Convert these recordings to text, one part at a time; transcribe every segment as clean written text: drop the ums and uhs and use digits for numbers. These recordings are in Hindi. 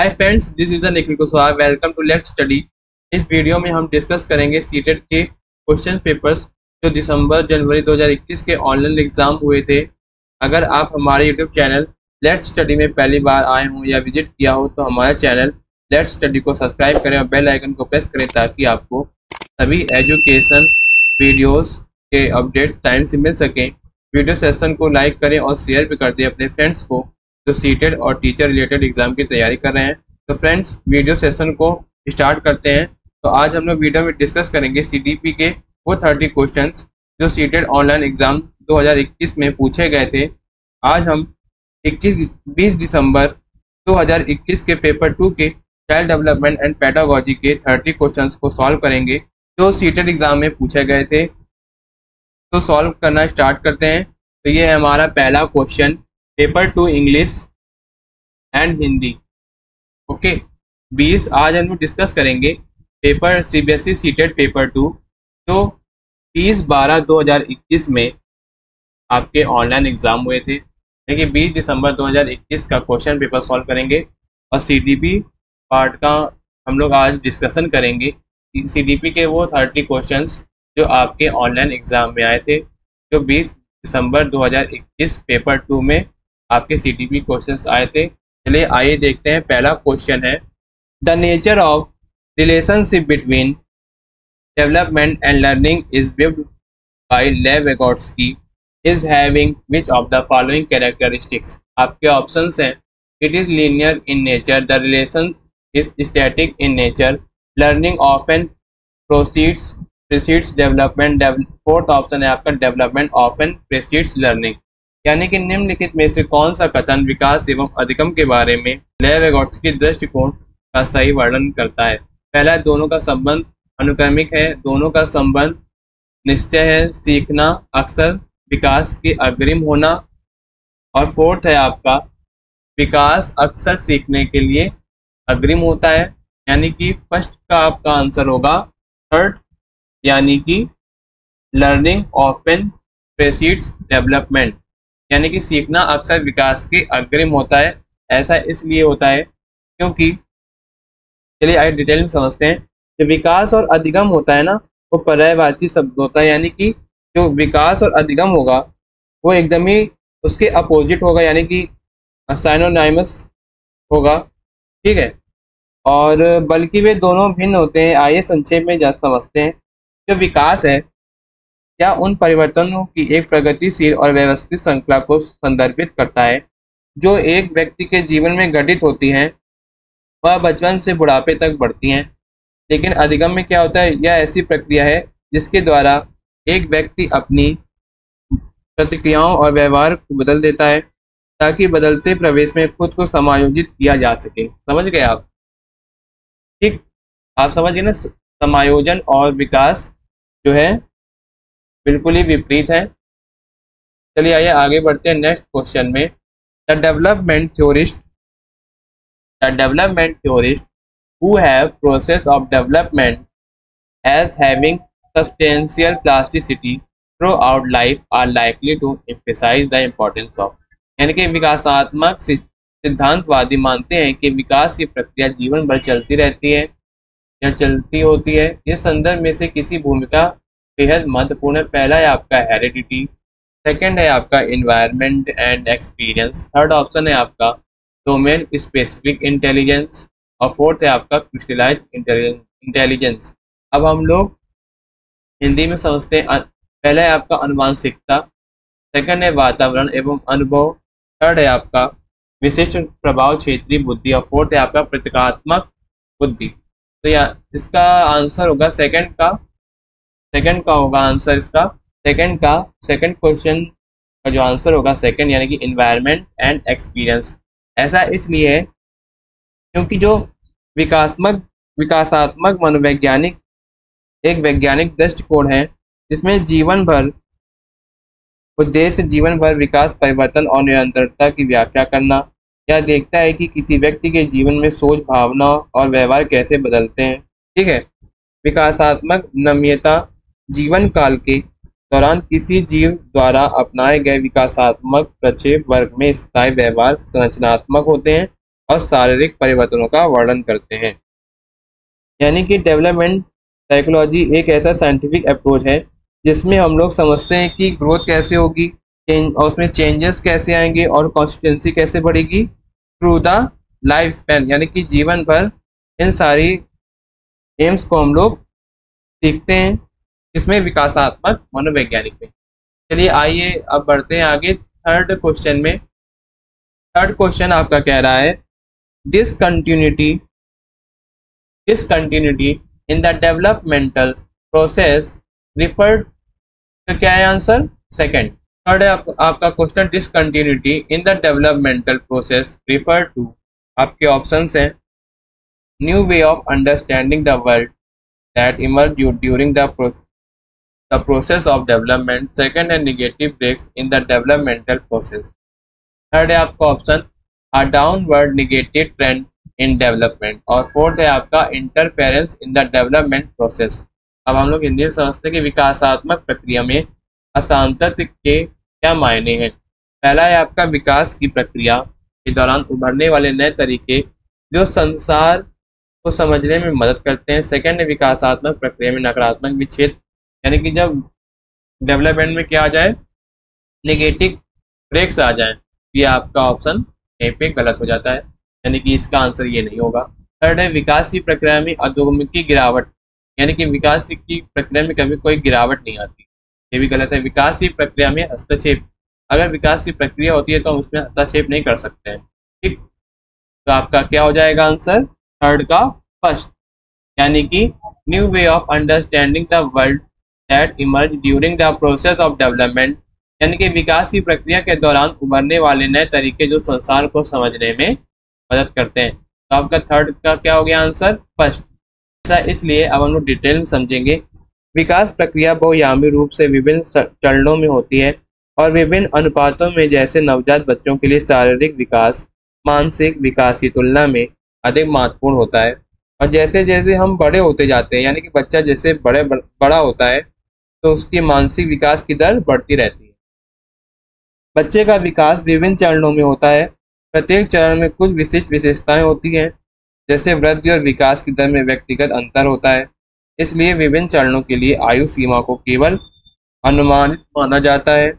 Hi friends, this is Nikhil Kushwaha. Welcome to let's study. इस वीडियो में हम डिस्कस करेंगे सीटेट के क्वेश्चन पेपर्स जो दिसंबर जनवरी 2021 के ऑनलाइन एग्जाम हुए थे। अगर आप हमारे यूट्यूब चैनल लेट्स स्टडी में पहली बार आए हों या विजिट किया हो तो हमारे चैनल लेट्स स्टडी को सब्सक्राइब करें और बेल आइकन को प्रेस करें ताकि आपको सभी एजुकेशन वीडियोस के अपडेट टाइम से मिल सकें। वीडियो सेशन को लाइक करें और शेयर भी कर दें अपने फ्रेंड्स को जो सीटेट और टीचर रिलेटेड एग्जाम की तैयारी कर रहे हैं। तो फ्रेंड्स, वीडियो सेशन को स्टार्ट करते हैं। तो आज हम लोग वीडियो में डिस्कस करेंगे सीडीपी के वो 30 क्वेश्चंस जो सीटेट ऑनलाइन एग्जाम 2021 में पूछे गए थे। आज हम 20 दिसंबर 2021 के पेपर 2 के चाइल्ड डेवलपमेंट एंड पेडागोजी के 30 क्वेश्चंस को सॉल्व करेंगे जो सीटेट एग्जाम में पूछे गए थे। तो सॉल्व करना स्टार्ट करते हैं। तो ये है हमारा पहला question, paper 2 English and Hindi. Okay 20 आज हम लोग डिस्कस करेंगे पेपर सीबीएसई सीटेट पेपर 2 जो 30/12/2021 में आपके ऑनलाइन एग्जाम हुए थे। देखिए 20 दिसंबर 2021 का क्वेश्चन पेपर सॉल्व करेंगे और सीडीपी पार्ट का हम लोग आज डिस्कशन करेंगे। सीडीपी के वो 30 क्वेश्चंस जो आपके ऑनलाइन एग्जाम में आए थे जो 20 दिसंबर 2021 पेपर 2 में आपके सीडीपी क्वेश्चंस आए थे। चलिए आइए देखते हैं। पहला क्वेश्चन है, the nature of relationship between development and learning is viewed by Lev Vygotsky is having which of the following characteristics. आपके ऑप्शंस हैं, it is linear in nature, the relation is static in nature, learning often precedes development, fourth option है आपका डेवलपमेंट ऑफन प्रीसीड्स लर्निंग। यानी कि निम्नलिखित में से कौन सा कथन विकास एवं अधिगम के बारे में लेव वेगोट्स्की के दृष्टिकोण का सही वर्णन करता है। पहला, दोनों का संबंध अनुक्रमिक है, दोनों का संबंध निश्चय है, सीखना अक्सर विकास के अग्रिम होना, और फोर्थ है आपका विकास अक्सर सीखने के लिए अग्रिम होता है। यानी कि फर्स्ट का आपका आंसर होगा थर्ड, यानी कि लर्निंग ऑफन प्रीसीड्स डेवलपमेंट, यानी कि सीखना अक्सर विकास के अग्रिम होता है। ऐसा इसलिए होता है क्योंकि, चलिए आइए डिटेल में समझते हैं। जो विकास और अधिगम होता है ना, वो पर्यायवाची शब्द होता है। यानी कि जो विकास और अधिगम होगा वो एकदम ही उसके अपोजिट होगा, यानी कि साइनोनाइमस होगा, ठीक है। और बल्कि वे दोनों भिन्न होते हैं। आइए संक्षेप में समझते हैं। जो विकास है क्या उन परिवर्तनों की एक प्रगतिशील और व्यवस्थित श्रृंखला को संदर्भित करता है जो एक व्यक्ति के जीवन में घटित होती हैं, वह बचपन से बुढ़ापे तक बढ़ती हैं। लेकिन अधिगम में क्या होता है, यह ऐसी प्रक्रिया है जिसके द्वारा एक व्यक्ति अपनी प्रतिक्रियाओं और व्यवहार को बदल देता है ताकि बदलते प्रवेश में खुद को समायोजित किया जा सके। समझ गए आप? ठीक, आप समझिए ना, समायोजन और विकास जो है बिल्कुल ही विपरीत है। चलिए आइए आगे बढ़ते हैं नेक्स्ट क्वेश्चन में। The development theorist who have process of development as having substantial plasticity throughout life are likely to emphasize the importance of. यानी कि विकासात्मक सिद्धांतवादी मानते हैं कि विकास की प्रक्रिया जीवन भर चलती रहती है या चलती होती है। इस संदर्भ में से किसी भूमिका बेहद महत्वपूर्ण है। पहला है आपका हेरिडिटी, सेकंड है आपका environment and experience, third option है आपका डोमेन स्पेसिफिक इंटेलिजेंस, और फोर्थ है आपका क्रिस्टलाइज्ड इंटेलिजेंस। अब हम लोग हिंदी में समझते हैं। पहला है आपका अनुवांशिकता, सेकंड है वातावरण एवं अनुभव, थर्ड है आपका विशिष्ट प्रभाव क्षेत्रीय बुद्धि, और फोर्थ है आपका प्रतीकात्मक बुद्धि। तो या इसका आंसर होगा सेकंड का होगा आंसर इसका। सेकंड क्वेश्चन का जो आंसर होगा सेकंड, यानी कि एनवायरनमेंट एंड एक्सपीरियंस। ऐसा इसलिए है क्योंकि जो विकासात्मक मनोवैज्ञानिक एक वैज्ञानिक दृष्टिकोण है जिसमें जीवन भर विकास, परिवर्तन और निरंतरता की व्याख्या करना। यह देखता है कि किसी व्यक्ति के जीवन में सोच, भावना और व्यवहार कैसे बदलते हैं। ठीक है, विकासात्मक नम्यता जीवन काल के दौरान किसी जीव द्वारा अपनाए गए विकासात्मक प्रक्षेप वर्ग में स्थायी व्यवहार संरचनात्मक होते हैं और शारीरिक परिवर्तनों का वर्णन करते हैं। यानी कि डेवलपमेंट साइकोलॉजी एक ऐसा साइंटिफिक अप्रोच है जिसमें हम लोग समझते हैं कि ग्रोथ कैसे होगी, और उसमें चेंजेस कैसे आएंगे और कंसिस्टेंसी कैसे बढ़ेगी थ्रू द लाइफ स्पैन, यानी कि जीवन भर इन सारी एम्स को हम लोग सीखते हैं, इसमें विकासात्मक मनोवैज्ञानिक में। चलिए आइए अब बढ़ते हैं आगे थर्ड क्वेश्चन में। थर्ड क्वेश्चन आपका कह रहा है discontinuity in the developmental process referred, तो क्या है आंसर? सेकंड। थर्ड है आपका question discontinuity in the developmental process refer to, आपके ऑप्शंस हैं new way of understanding the world that emerge during the process of development, second है negative breaks in the developmental process, third है आपका option a downward negative trend in development, और फोर्थ है आपका interference in the development process। अब हम लोग हिंदी में समझते हैं कि विकासात्मक प्रक्रिया में असांतत्य के क्या मायने हैं। पहला है आपका विकास की प्रक्रिया के दौरान उभरने वाले नए तरीके जो संसार को समझने में मदद करते हैं। सेकंड है विकासात्मक प्रक्रिया में नकारात्मक विच्छेद, यानी कि जब डेवलपमेंट में क्या आ जाए, नेगेटिव ब्रेक्स आ जाए। ये आपका ऑप्शन यहीं पे गलत हो जाता है, यानी कि इसका आंसर ये नहीं होगा। थर्ड है विकास की प्रक्रिया में अधोमुखी गिरावट, यानी कि विकास की प्रक्रिया में कभी कोई गिरावट नहीं आती, ये भी गलत है। विकास की प्रक्रिया में हस्तक्षेप, अगर विकास की प्रक्रिया होती है तो हम उसमें हस्तक्षेप नहीं कर सकते हैं, ठीक। तो आपका क्या हो जाएगा आंसर? थर्ड का फर्स्ट, यानी कि new way of understanding the world that emerge during the process of development, यानी कि विकास की प्रक्रिया के दौरान उभरने वाले नए तरीके जो संसार को समझने में मदद करते हैं। तो आपका थर्ड का क्या हो गया आंसर? फर्स्ट। ऐसा इसलिए अब हम लोग डिटेल में समझेंगे। विकास प्रक्रिया बहुआयामी रूप से विभिन्न चरणों में होती है और विभिन्न अनुपातों में, जैसे नवजात बच्चों के लिए शारीरिक विकास मानसिक विकास की तुलना में अधिक महत्वपूर्ण होता है, और जैसे जैसे हम बड़े होते जाते हैं, यानी कि बच्चा जैसे बड़ा होता है तो उसकी मानसिक विकास की दर बढ़ती रहती है। बच्चे का विकास विभिन्न चरणों में होता है, प्रत्येक चरण में कुछ विशिष्ट विशेषताएं होती हैं, जैसे वृद्धि और विकास की दर में व्यक्तिगत अंतर होता है। इसलिए विभिन्न चरणों के लिए आयु सीमा को केवल अनुमानित माना जाता है।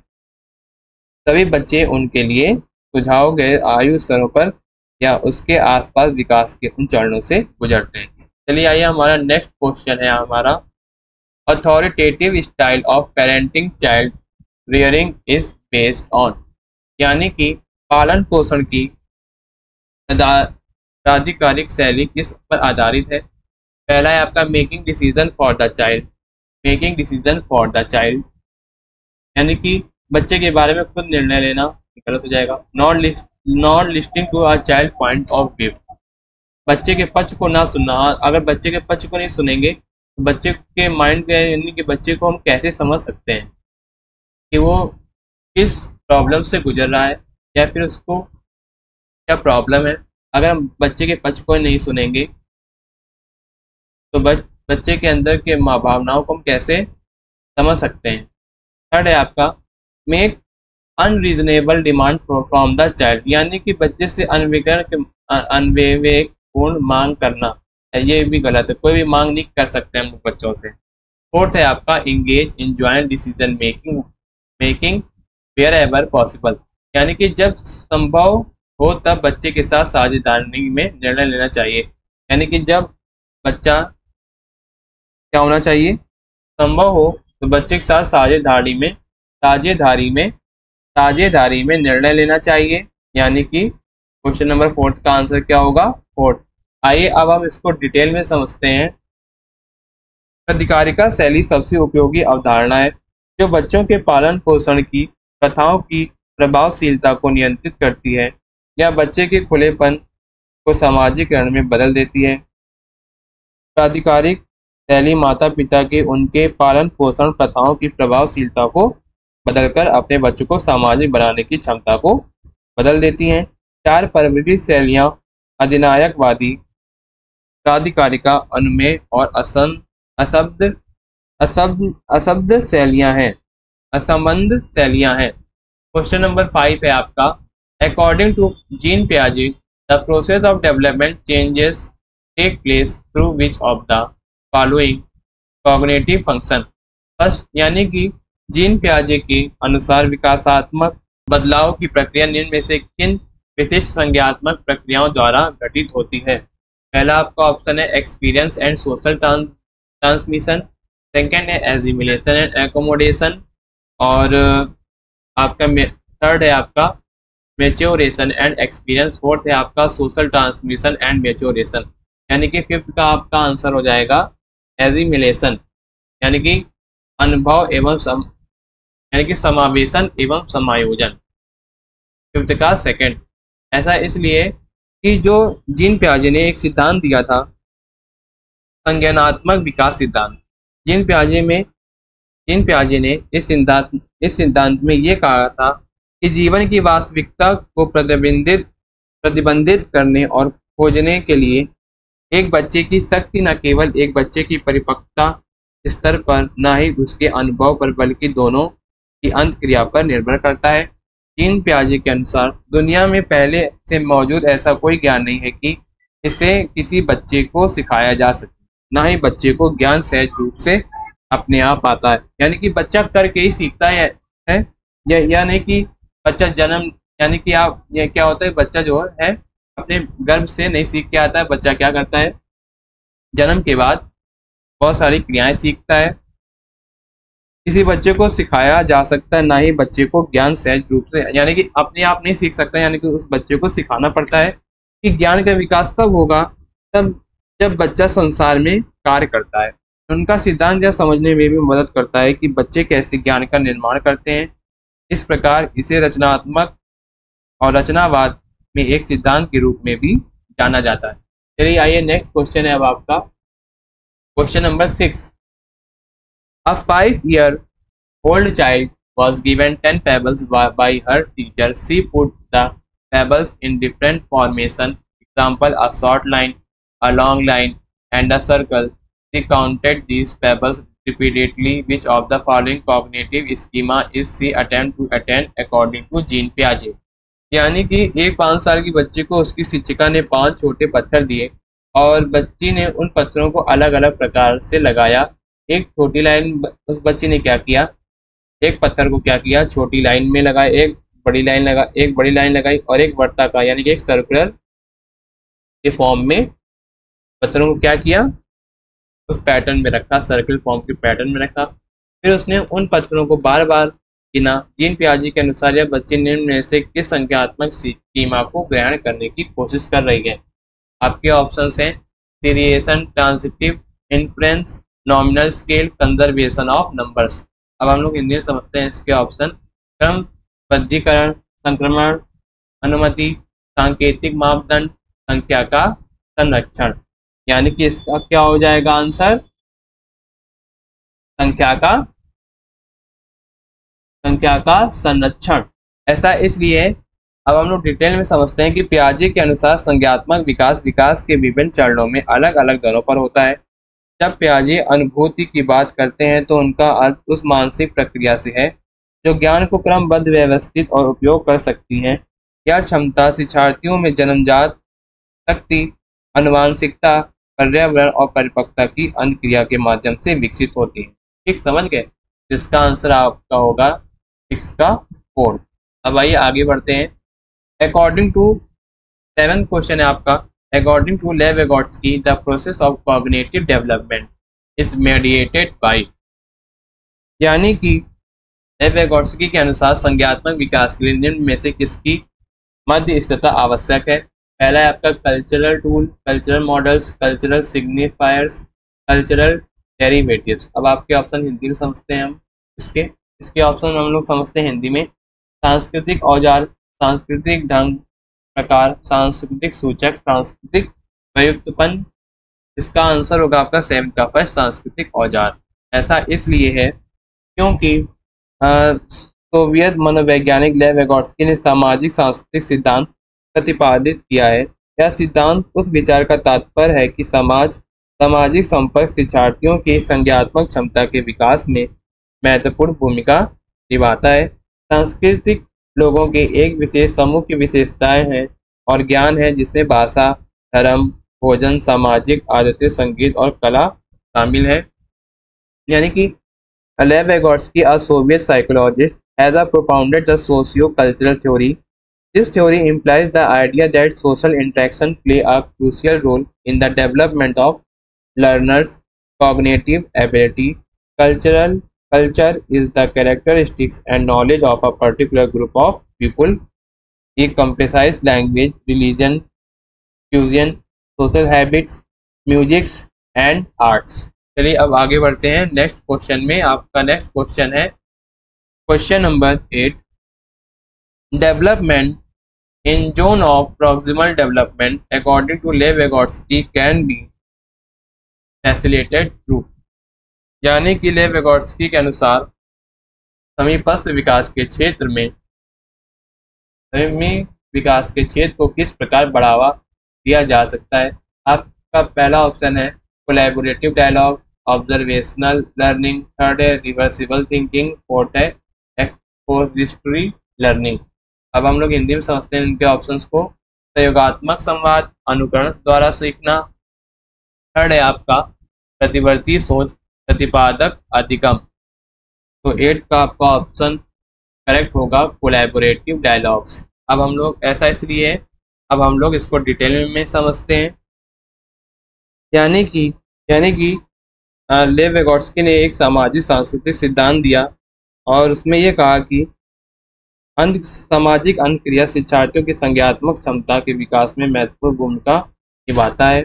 सभी बच्चे उनके लिए सुझाव गए आयु स्तरों पर या उसके आसपास विकास के उन चरणों से गुजरते हैं। चलिए आइए हमारा नेक्स्ट क्वेश्चन है हमारा authoritative style of parenting child rearing is based on, यानी कि पालन पोषण की आधिकारिक शैली किस पर आधारित है। पहला है आपका making decision for the child, making decision for the child, यानी कि बच्चे के बारे में खुद निर्णय लेना, गलत हो जाएगा। Not listening to a child point of view, बच्चे के पक्ष को ना सुनना। अगर बच्चे के पक्ष को नहीं सुनेंगे तो बच्चे के माइंड के, यानी कि बच्चे को हम कैसे समझ सकते हैं कि वो किस प्रॉब्लम से गुजर रहा है या फिर उसको क्या प्रॉब्लम है। अगर हम बच्चे के पक्ष को नहीं सुनेंगे तो बच्चे के अंदर के भावनाओं को हम कैसे समझ सकते हैं। थर्ड है आपका make unreasonable demand from the child, यानी कि बच्चे से अनविवेकपूर्ण मांग करना, ये भी गलत है, कोई भी मांग नहीं कर सकते हम बच्चों से। फोर्थ है आपका engage in joint decision making wherever possible, यानी कि जब संभव हो तब बच्चे के साथ साझेदारी में निर्णय लेना चाहिए, यानी कि जब बच्चा क्या होना चाहिए, संभव हो तो बच्चे के साथ साझेदारी में निर्णय लेना चाहिए, यानी कि क्वेश्चन नंबर फोर्थ का आंसर क्या होगा? फोर्थ। आइए अब हम इसको डिटेल में समझते हैं। अधिकारिका शैली सबसे उपयोगी अवधारणा है जो बच्चों के पालन पोषण की प्रथाओं की प्रभावशीलता को नियंत्रित करती है या बच्चे के खुलेपन को सामाजिकरण में बदल देती है। प्राधिकारिक शैली माता पिता के उनके पालन पोषण प्रथाओं की प्रभावशीलता को बदलकर अपने बच्चों को सामाजिक बनाने की क्षमता को बदल देती हैं। चार परवरिश शैलियाँ अधिनायकवादी, प्राधिकारिका, अनुमेय और असंबद्ध शैलियाँ हैं, असंबद्ध शैलियाँ हैं। क्वेश्चन नंबर 5 है आपका अकॉर्डिंग टू जीन पियाजे the process of development changes take place through which of the following cognitive function. First, यानी कि जीन पियाजे के अनुसार विकासात्मक बदलाव की प्रक्रिया निम्न में से किन विशिष्ट संज्ञानात्मक प्रक्रियाओं द्वारा घटित होती है। पहला आपका ऑप्शन है experience and social transmission, second है एजिमिलेशन एंड एकोमोडेशन, और आपका थर्ड है आपका मेच्योरेशन एंड एक्सपीरियंस, फोर्थ है आपका सोशल ट्रांसमिशन एंड मेच्योरेशन। यानी कि फिफ्थ का आपका आंसर हो जाएगा एजिमिलेशन, यानी कि अनुभव एवं यानी कि समावेशन एवं समायोजन, फिफ्थ का सेकंड। ऐसा इसलिए कि जो जीन पियाजे ने एक सिद्धांत दिया था संज्ञानात्मक विकास सिद्धांत, जीन पियाजे ने इस सिद्धांत में ये कहा था कि जीवन की वास्तविकता को प्रतिबंधित करने और खोजने के लिए एक बच्चे की शक्ति न केवल एक बच्चे की परिपक्वता स्तर पर न ही उसके अनुभव पर बल्कि दोनों की अंतक्रिया पर निर्भर करता है। जीन पियाजे के अनुसार दुनिया में पहले से मौजूद ऐसा कोई ज्ञान नहीं है कि इसे किसी बच्चे को सिखाया जा सके, न ही बच्चे को ज्ञान सहज रूप से अपने आप आता है, यानी कि बच्चा करके ही सीखता है। या नहीं कि बच्चा जन्म, यानी कि आप ये क्या होता है, बच्चा जो है अपने गर्भ से नहीं सीख के आता है, बच्चा क्या करता है जन्म के बाद बहुत सारी क्रियाएं सीखता है। किसी बच्चे को सिखाया जा सकता है, ना ही बच्चे को ज्ञान सहज रूप से, यानी कि अपने आप नहीं सीख सकता, यानी कि उस बच्चे को सिखाना पड़ता है। कि ज्ञान का विकास कब होगा, तब जब बच्चा संसार में कार्य करता है। उनका सिद्धांत यह समझने में भी मदद करता है कि बच्चे कैसे ज्ञान का निर्माण करते हैं। इस प्रकार इसे रचनात्मक और रचनावाद में एक सिद्धांत के रूप में भी जाना जाता है। चलिए आइए नेक्स्ट क्वेश्चन है अब आपका question number 6। A 5-year-old child was given 10 pebbles by her teacher. She put the pebbles in different formation. Example: a short line, a long line, and a circle. She counted these pebbles repeatedly. Which of the following cognitive schema is she attempt to attain according to Jean Piaget? यानी कि एक 5 साल की बच्ची को उसकी शिक्षिका ने 5 छोटे पत्थर दिए और बच्ची ने उन पत्थरों को अलग अलग प्रकार से लगाया। एक छोटी लाइन, उस बच्ची ने क्या किया, एक पत्थर को क्या किया, छोटी लाइन में लगाया, एक बड़ी लाइन लगाई और एक वर्ताकार यानी कि एक सर्कुलर के फॉर्म में पत्थरों को क्या किया, उस पैटर्न में रखा, सर्कल फॉर्म के पैटर्न में रखा। फिर उसने उन पत्थरों को बार बार गिना। जीन पियाजे के अनुसार यह बच्ची निम्न में से किस संख्यात्मक सीमा को ग्रहण करने की कोशिश कर रही है। आपके ऑप्शंस हैं seriation, transitive influence, nominal scale, conservation of numbers. अब हम लोग हिंदी में समझते हैं इसके ऑप्शन। क्रमबद्धीकरण, संक्रमण, अनुमति, सांकेतिक मापदंड, संख्या का संरक्षण। यानी कि इसका क्या हो जाएगा आंसर, संख्या का संरक्षण। ऐसा इसलिए अब हम लोग डिटेल में समझते हैं कि पियाजे के अनुसार संज्ञानात्मक विकास के विभिन्न चरणों में अलग अलग दरों पर होता है। जब पियाजे अनुभूति की बात करते हैं तो उनका अर्थ उस मानसिक प्रक्रिया से है जो ज्ञान को क्रमबद्ध, व्यवस्थित और उपयोग कर सकती है। यह क्षमता शिक्षार्थियों में जन्मजात शक्ति, अनुवांशिकता, पर्यावरण और परिपक्वता की अंतक्रिया के माध्यम से विकसित होती है। ठीक समझ गए? जिसका आंसर आपका होगा 6 का 4। अब आइए आगे बढ़ते हैं। अकॉर्डिंग टू 7th क्वेश्चन है आपका। According to Lev Vygotsky, the process of cognitive development is mediated by, यानी कि लेव वेगोट्स्की के अनुसार संज्ञानात्मक विकास के लिए निम्न में से किसकी मध्यस्थता आवश्यक है। पहला है आपका cultural tool, cultural models, cultural signifiers, cultural derivatives. अब आपके ऑप्शन हिंदी में समझते हैं हम। इसके ऑप्शन हम लोग समझते हैं हिंदी में। सांस्कृतिक औजार, सांस्कृतिक ढंग, प्रकार, सांस्कृतिक सूचक, सांस्कृतिक व्युत्पन्न। इसका आंसर होगा आपका 7th का फर्स्ट, सांस्कृतिक औजार। ऐसा इसलिए है क्योंकि सोवियत मनोवैज्ञानिक लेव वेगोट्स्की ने सामाजिक सांस्कृतिक सिद्धांत प्रतिपादित किया है। यह सिद्धांत उस विचार का तात्पर्य है कि सामाजिक संपर्क शिक्षार्थियों की संज्ञानात्मक क्षमता के विकास में महत्वपूर्ण भूमिका निभाता है। सांस्कृतिक लोगों के एक विशेष समूह की विशेषताएं हैं और ज्ञान है जिसमें भाषा, धर्म, भोजन, सामाजिक आदतें, संगीत और कला शामिल है। यानी कि लेव वेगोट्स्की, a Soviet psychologist, has propounded the socio-cultural theory. This theory implies the idea that social interaction play a crucial role in the development of learners' cognitive ability. Culture is the characteristics and knowledge of a particular group of people. It comprises language, religion, cuisine, social habits, music and arts. चलिए अब आगे बढ़ते हैं नेक्स्ट क्वेश्चन में। आपका नेक्स्ट क्वेश्चन है question number 8। Development in zone of proximal development according to Lev Vygotsky can be facilitated through. यानी कि लेव वेगोट्स्की के अनुसार समीपस्थ विकास के क्षेत्र में विकास के क्षेत्र को किस प्रकार बढ़ावा दिया जा सकता है। आपका पहला ऑप्शन है collaborative dialogue, observational learning, third है रिवर्सिबल थिंकिंग, फोर्थ है एक्सपोजिटरी लर्निंग। अब हम लोग हिंदी में समझते हैं इनके ऑप्शंस को। सहयोगात्मक संवाद, अनुकरण द्वारा सीखना, थर्ड है आपका प्रतिवर्ती सोच, प्रतिपादक अधिगम। तो 8 का आपका ऑप्शन करेक्ट होगा कोलैबोरेटिव डायलॉग्स। अब हम लोग ऐसा इसलिए है, अब हम लोग इसको डिटेल में समझते हैं। यानी कि लेव वेगोट्स्की ने एक सामाजिक सांस्कृतिक सिद्धांत दिया और उसमें यह कहा कि सामाजिक अंतक्रिया शिक्षार्थियों की संज्ञानात्मक क्षमता के विकास में महत्वपूर्ण भूमिका निभाता है।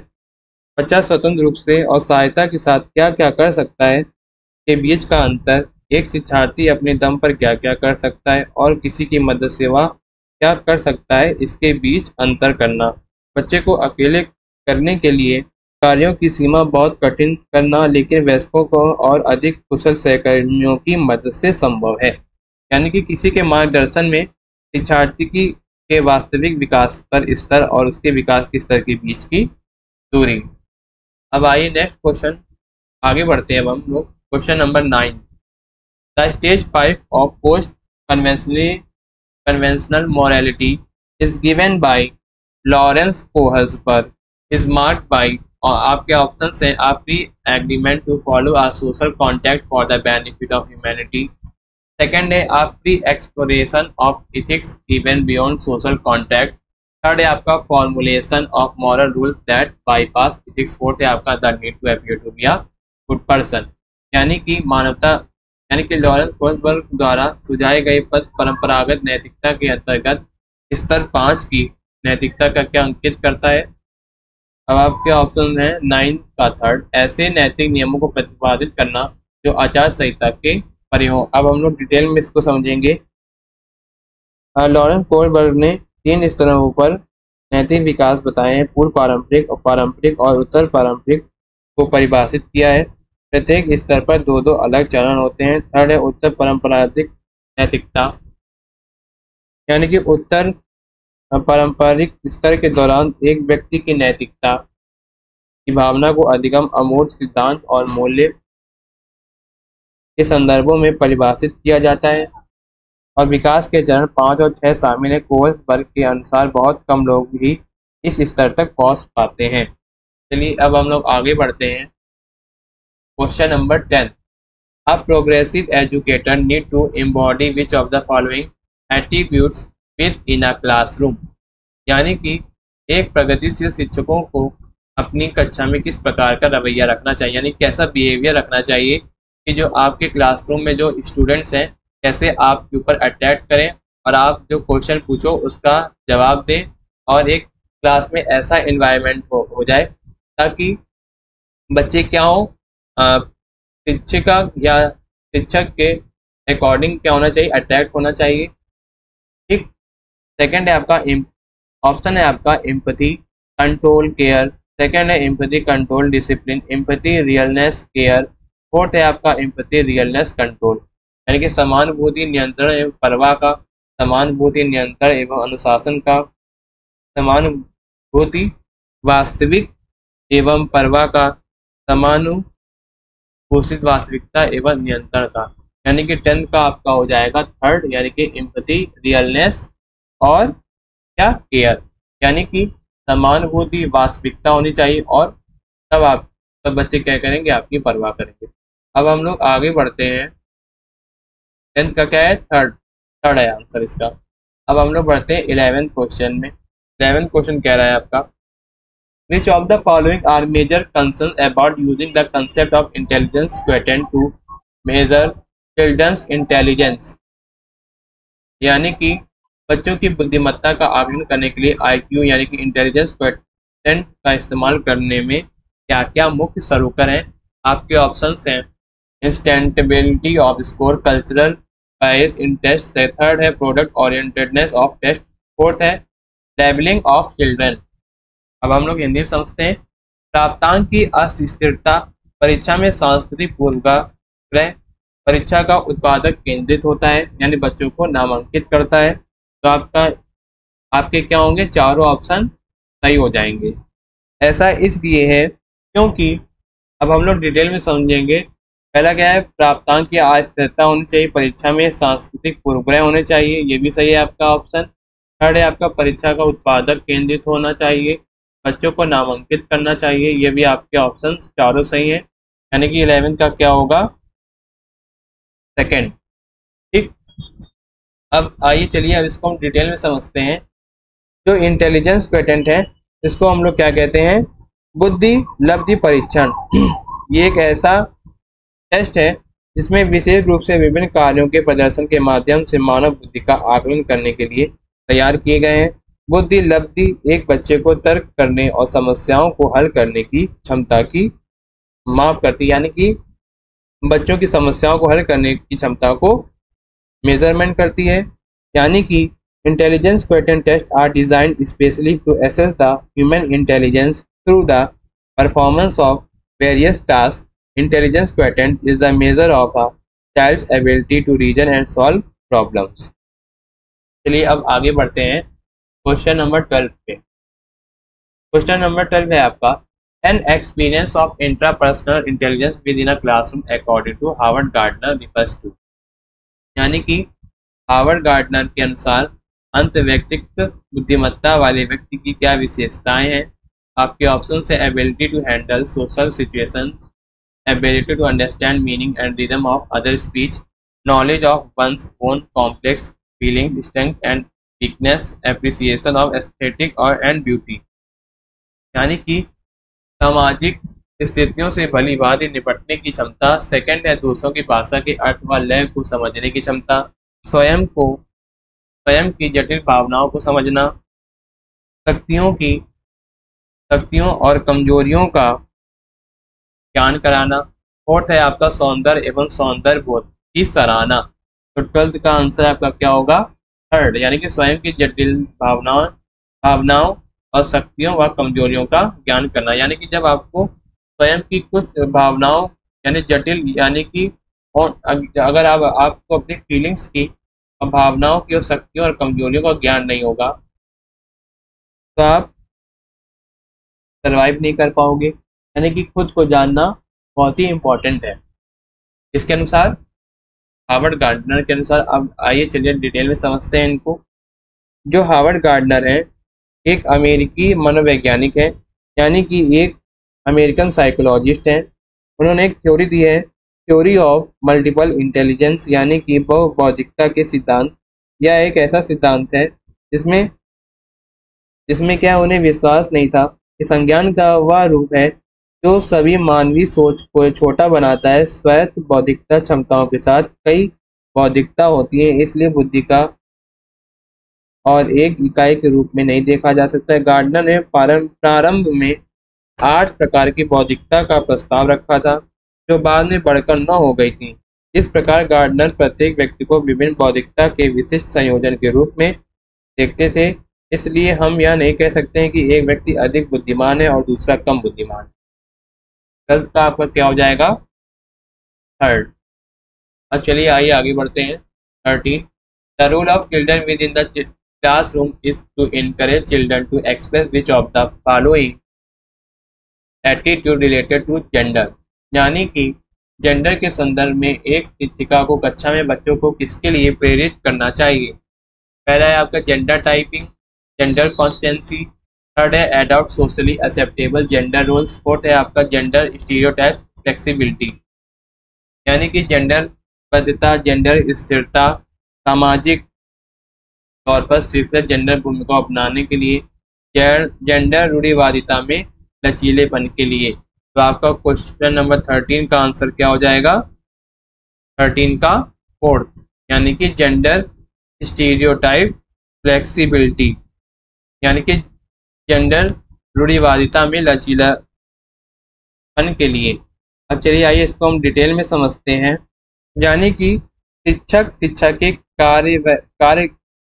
बच्चा स्वतंत्र रूप से और सहायता के साथ क्या क्या कर सकता है के बीच का अंतर, एक शिक्षार्थी अपने दम पर क्या क्या कर सकता है और किसी की मदद सेवा क्या कर सकता है, इसके बीच अंतर करना। बच्चे को अकेले करने के लिए कार्यों की सीमा बहुत कठिन करना, लेकिन वयस्कों को और अधिक कुशल सहकर्मियों की मदद से संभव है। यानी कि किसी के मार्गदर्शन में शिक्षार्थी के वास्तविक विकास पर स्तर और उसके विकास के स्तर के बीच की दूरी। अब आइए नेक्स्ट क्वेश्चन आगे बढ़ते हैं। अब हम लोग question number 9। The stage 5 of post conventional morality is given by Lawrence Kohlberg is marked by, और आपके ऑप्शन हैं आपकी agreement to follow a social contact for the benefit of humanity. Second है आपकी exploration of ethics even beyond social contact. Third है आपका formulation of moral rules that bypass ethics. Fourth है आपका the need to appear to be a good person. यानी कि लॉरेंस कोहल्सबर्ग द्वारा सुझाए गए पद परंपरागत नैतिकता के अंतर्गत स्तर 5 की नैतिकता का क्या अंकित करता है। अब आपके ऑप्शन है 9 का थर्ड, ऐसे नैतिक नियमों को प्रतिपादित करना जो आचार संहिता के परे हो। अब हम लोग डिटेल में इसको समझेंगे। लॉरेंस कोहल्सबर्ग ने 3 स्तरों पर नैतिक विकास बताए हैं, पूर्व पारंपरिक, पारंपरिक और उत्तर पारंपरिक को परिभाषित किया है। प्रत्येक स्तर पर 2-2 अलग चरण होते हैं। थर्ड है उत्तर पारंपरिक नैतिकता, यानी कि उत्तर पारंपरिक स्तर के दौरान एक व्यक्ति की नैतिकता की भावना को अधिगम, अमूर्त सिद्धांत और मूल्य के संदर्भों में परिभाषित किया जाता है। और विकास के चरण 5 और 6 शामिल है। कोहल्सबर्ग के अनुसार बहुत कम लोग ही इस स्तर तक पहुंच पाते हैं। चलिए अब हम लोग आगे बढ़ते हैं। Question number 10। A progressive educator need to embody which of the following attributes within a classroom. यानी कि एक प्रगतिशील शिक्षकों को अपनी कक्षा में किस प्रकार का रवैया रखना चाहिए, यानी कैसा बिहेवियर रखना चाहिए कि जो आपके क्लासरूम में जो स्टूडेंट्स हैं कैसे आपके ऊपर अटैक करें और आप जो क्वेश्चन पूछो उसका जवाब दें, और एक क्लास में ऐसा इन्वायरमेंट हो जाए ताकि बच्चे क्या हो, शिक्षिका या शिक्षक के अकॉर्डिंग क्या होना चाहिए, अट्रैक्ट होना चाहिए। ठीक। सेकंड है आपका ऑप्शन है आपका एम्पैथी, कंट्रोल, केयर। सेकंड है empathy, control, discipline. Empathy, realness, care. Fourth है आपका एम्पैथी, रियलनेस, कंट्रोल। यानी कि समानुभूति, नियंत्रण एवं परवाह का, समानुभूति, नियंत्रण एवं अनुशासन का, समानुभूति, वास्तविक एवं परवाह का, समानुभूषित वास्तविकता एवं नियंत्रण का। यानी कि 10 का आपका हो जाएगा थर्ड, यानी कि एम्पैथी, रियलनेस और क्या, केयर। यानी कि समानुभूति, वास्तविकता होनी चाहिए, और तब बच्चे क्या करेंगे, आपकी परवाह करेंगे। अब हम लोग आगे बढ़ते हैं। 10th का क्या है, थर्ड है आंसर इसका। अब हम लोग बढ़ते हैं 11th क्वेश्चन में। 11th क्वेश्चन कह रहा है आपका, Which of the following are major concerns about using the concept of intelligence quotient to measure children's intelligence? यानी कि बच्चों की बुद्धिमत्ता का आकलन करने के लिए IQ यानी कि इंटेलिजेंस क्वोटिएंट का इस्तेमाल करने में क्या क्या मुख्य सरोकर हैं। आपके ऑप्शंस हैं instability of score, cultural bias in test, third है product orientedness of test, fourth है लेवलिंग ऑफ चिल्ड्रन। अब हम लोग हिंदी में समझते हैं। प्राप्तांक की अस्थिरता परीक्षा में सांस्कृतिक पूर्वाग्रह परीक्षा का उत्पादक केंद्रित होता है, यानी बच्चों को नामांकित करता है। तो आपके क्या होंगे, चारों ऑप्शन सही हो जाएंगे। ऐसा इसलिए है क्योंकि अब हम लोग डिटेल में समझेंगे। पहला क्या है, प्राप्तांक की अस्थिरता होनी चाहिए, परीक्षा में सांस्कृतिक पूर्वाग्रह होने चाहिए, ये भी सही है आपका ऑप्शन। थर्ड है आपका परीक्षा का उत्पादक केंद्रित होना चाहिए, बच्चों को नामांकित करना चाहिए, ये भी आपके ऑप्शन चारों सही हैं। यानी कि 11th का क्या होगा, सेकंड। ठीक, अब आइए चलिए अब इसको हम डिटेल में समझते हैं। जो इंटेलिजेंस क्वोटिएंट है इसको हम लोग क्या कहते हैं, बुद्धि लब्धि परीक्षण। ये एक ऐसा टेस्ट है जिसमें विशेष रूप से विभिन्न कार्यों के प्रदर्शन के माध्यम से मानव बुद्धि का आकलन करने के लिए तैयार किए गए हैं। बुद्धि लब्धि एक बच्चे को तर्क करने और समस्याओं को हल करने की क्षमता की माप करती है, यानी कि बच्चों की समस्याओं को हल करने की क्षमता को मेजरमेंट करती है। यानी कि intelligence quotient test are designed specially to assess the human intelligence through the performance of various task. Intelligence quotient is the measure of a child's ability to reason and solve problems. चलिए अब आगे बढ़ते हैं क्वेश्चन नंबर 12 पे। क्वेश्चन नंबर 12 है आपका, an experience of intrapersonal intelligence within a classroom according to Howard Gardner refers to. यानी कि हार्वर्ड गार्डनर के अनुसार अंतर्वैयक्तिक बुद्धिमत्ता वाले व्यक्ति की क्या विशेषताएं हैं। आपके ऑप्शन है ability to handle social situations, ability to understand meaning and rhythm of other speech, knowledge of one's own complex feeling, strength and weakness, appreciation of aesthetic और एंड ब्यूटी। यानी कि सामाजिक स्थितियों से भली भांति निपटने की क्षमता, सेकंड है दूसरों की भाषा के अर्थ व लय को समझने की क्षमता, स्वयं की जटिल भावनाओं को समझना, शक्तियों और कमजोरियों का ज्ञान कराना, फोर्थ है आपका सौंदर्य एवं सौंदर्य बोध की सराहना। तो 12th का आंसर आपका क्या होगा, थर्ड, यानी कि स्वयं की जटिल भावनाओं और शक्तियों व कमजोरियों का ज्ञान करना। यानी कि जब आपको स्वयं की कुछ भावनाओं यानी जटिल, यानी कि अगर आपको अपनी फीलिंग्स की और भावनाओं की और शक्तियों और कमजोरियों का ज्ञान नहीं होगा तो आप सर्वाइव नहीं कर पाओगे। यानी कि खुद को जानना बहुत ही इम्पोर्टेंट है इसके अनुसार, हार्वर्ड गार्डनर के अनुसार। अब आइए चलिए डिटेल में समझते हैं इनको। जो हार्वर्ड गार्डनर है एक अमेरिकी मनोवैज्ञानिक है, यानी कि एक अमेरिकन साइकोलॉजिस्ट हैं। उन्होंने एक थ्योरी दी है, थ्योरी ऑफ मल्टीपल इंटेलिजेंस, यानी कि बहुबौद्धिकता के सिद्धांत। यह एक ऐसा सिद्धांत है जिसमें क्या उन्हें विश्वास नहीं था कि संज्ञान का वह रूप है जो सभी मानवीय सोच को छोटा बनाता है। स्वायत्त बौद्धिकता क्षमताओं के साथ कई बौद्धिकता होती है, इसलिए बुद्धि का और एक इकाई के रूप में नहीं देखा जा सकता है। गार्डनर ने प्रारंभ में 8 प्रकार की बौद्धिकता का प्रस्ताव रखा था जो बाद में बढ़कर 9 हो गई थी। इस प्रकार गार्डनर प्रत्येक व्यक्ति को विभिन्न बौद्धिकता के विशिष्ट संयोजन के रूप में देखते थे। इसलिए हम यह नहीं कह सकते हैं कि एक व्यक्ति अधिक बुद्धिमान है और दूसरा कम बुद्धिमान। गलत का आपका क्या हो जाएगा, थर्ड। अब चलिए आइए आगे बढ़ते हैं। 13 the role of children within the classroom is to encourage children to express which of the following attitude related to gender. यानी कि जेंडर के संदर्भ में एक शिक्षिका को कक्षा में बच्चों को किसके लिए प्रेरित करना चाहिए। पहला है आपका gender typing, gender constancy. Third है adopt socially acceptable gender roles. Fourth है आपका जेंडर स्टीरियोटाइप फ्लेक्सिबिलिटी, यानी कि जेंडर बद्धता, जेंडर स्थिरता, सामाजिक तौर पर स्वीकृत जेंडर भूमिका अपनाने के लिए, जेंडर रूढ़िवादिता में लचीलेपन के लिए। तो आपका क्वेश्चन नंबर 13 का आंसर क्या हो जाएगा? 13 का फोर्थ, यानी कि जेंडर स्टीरियोटाइप फ्लेक्सिबिलिटी, यानी कि जेंडर रूढ़िवादिता में लचीलापन के लिए। अब चलिए आइए इसको हम डिटेल में समझते हैं। यानी कि शिक्षक शिक्षा के कार्य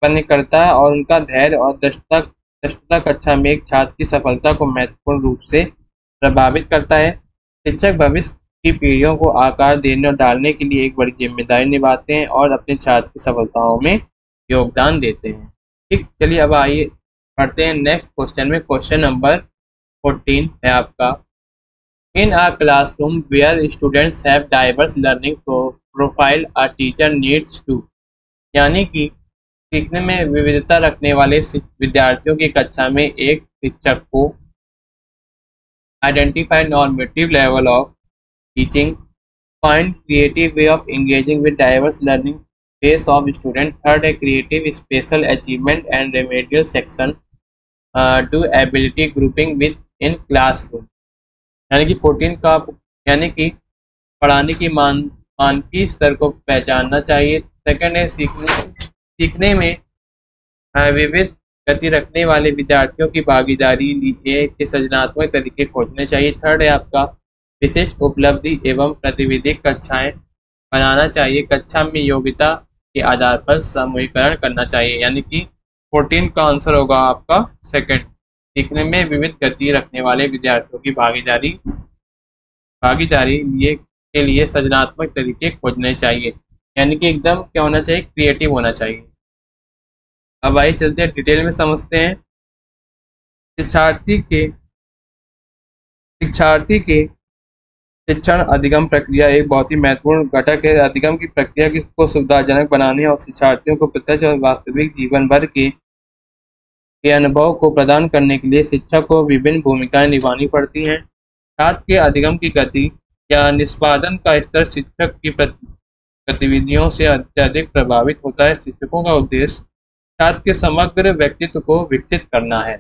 करने करता है और उनका धैर्य और दक्षता कक्षा में एक छात्र की सफलता को महत्वपूर्ण रूप से प्रभावित करता है। शिक्षक भविष्य की पीढ़ियों को आकार देने और डालने के लिए एक बड़ी जिम्मेदारी निभाते हैं और अपने छात्र की सफलताओं में योगदान देते हैं। ठीक, चलिए अब आइए पढ़ते हैं नेक्स्ट क्वेश्चन में। क्वेश्चन नंबर 14 है आपका, in a classroom where students have diverse learning profile a teacher needs to, यानी कि सीखने में विविधता रखने वाले विद्यार्थियों की कक्षा में एक शिक्षक को identify normative level of teaching, find creative way of engaging with diverse learning face of student. Third है creative special achievement and remedial section, do ability grouping within classroom, यानी कि 14 का, यानी कि पढ़ाने की मानकी स्तर को पहचानना चाहिए। सेकंड है सीखने में विविध गति रखने वाले विद्यार्थियों की भागीदारी लिए के सृजनात्मक तरीके खोजने चाहिए। थर्ड है आपका विशिष्ट उपलब्धि एवं प्रतिविधि कक्षाएं बनाना चाहिए। कक्षा में योग्यता के आधार पर समूहीकरण करना चाहिए, यानी कि 14 का आंसर होगा आपका सेकंड, सीखने में विविध गति रखने वाले विद्यार्थियों की भागीदारी लिए के लिए सृजनात्मक तरीके खोजने चाहिए, यानी कि एकदम क्या होना चाहिए? क्रिएटिव होना चाहिए। अब आइए चलते हैं डिटेल में समझते हैं। शिक्षार्थी के शिक्षण अधिगम प्रक्रिया एक बहुत ही महत्वपूर्ण घटक है। अधिगम की प्रक्रिया को सुविधाजनक बनाने और शिक्षार्थियों को प्रत्यक्ष और वास्तविक जीवन भर के अनुभव को प्रदान करने के लिए शिक्षक को विभिन्न भूमिकाएं निभानी पड़ती हैं। छात्र के अधिगम की गति या निष्पादन का स्तर शिक्षक की गतिविधियों से अत्यधिक प्रभावित होता है। शिक्षकों का उद्देश्य छात्र के समग्र व्यक्तित्व को विकसित करना है।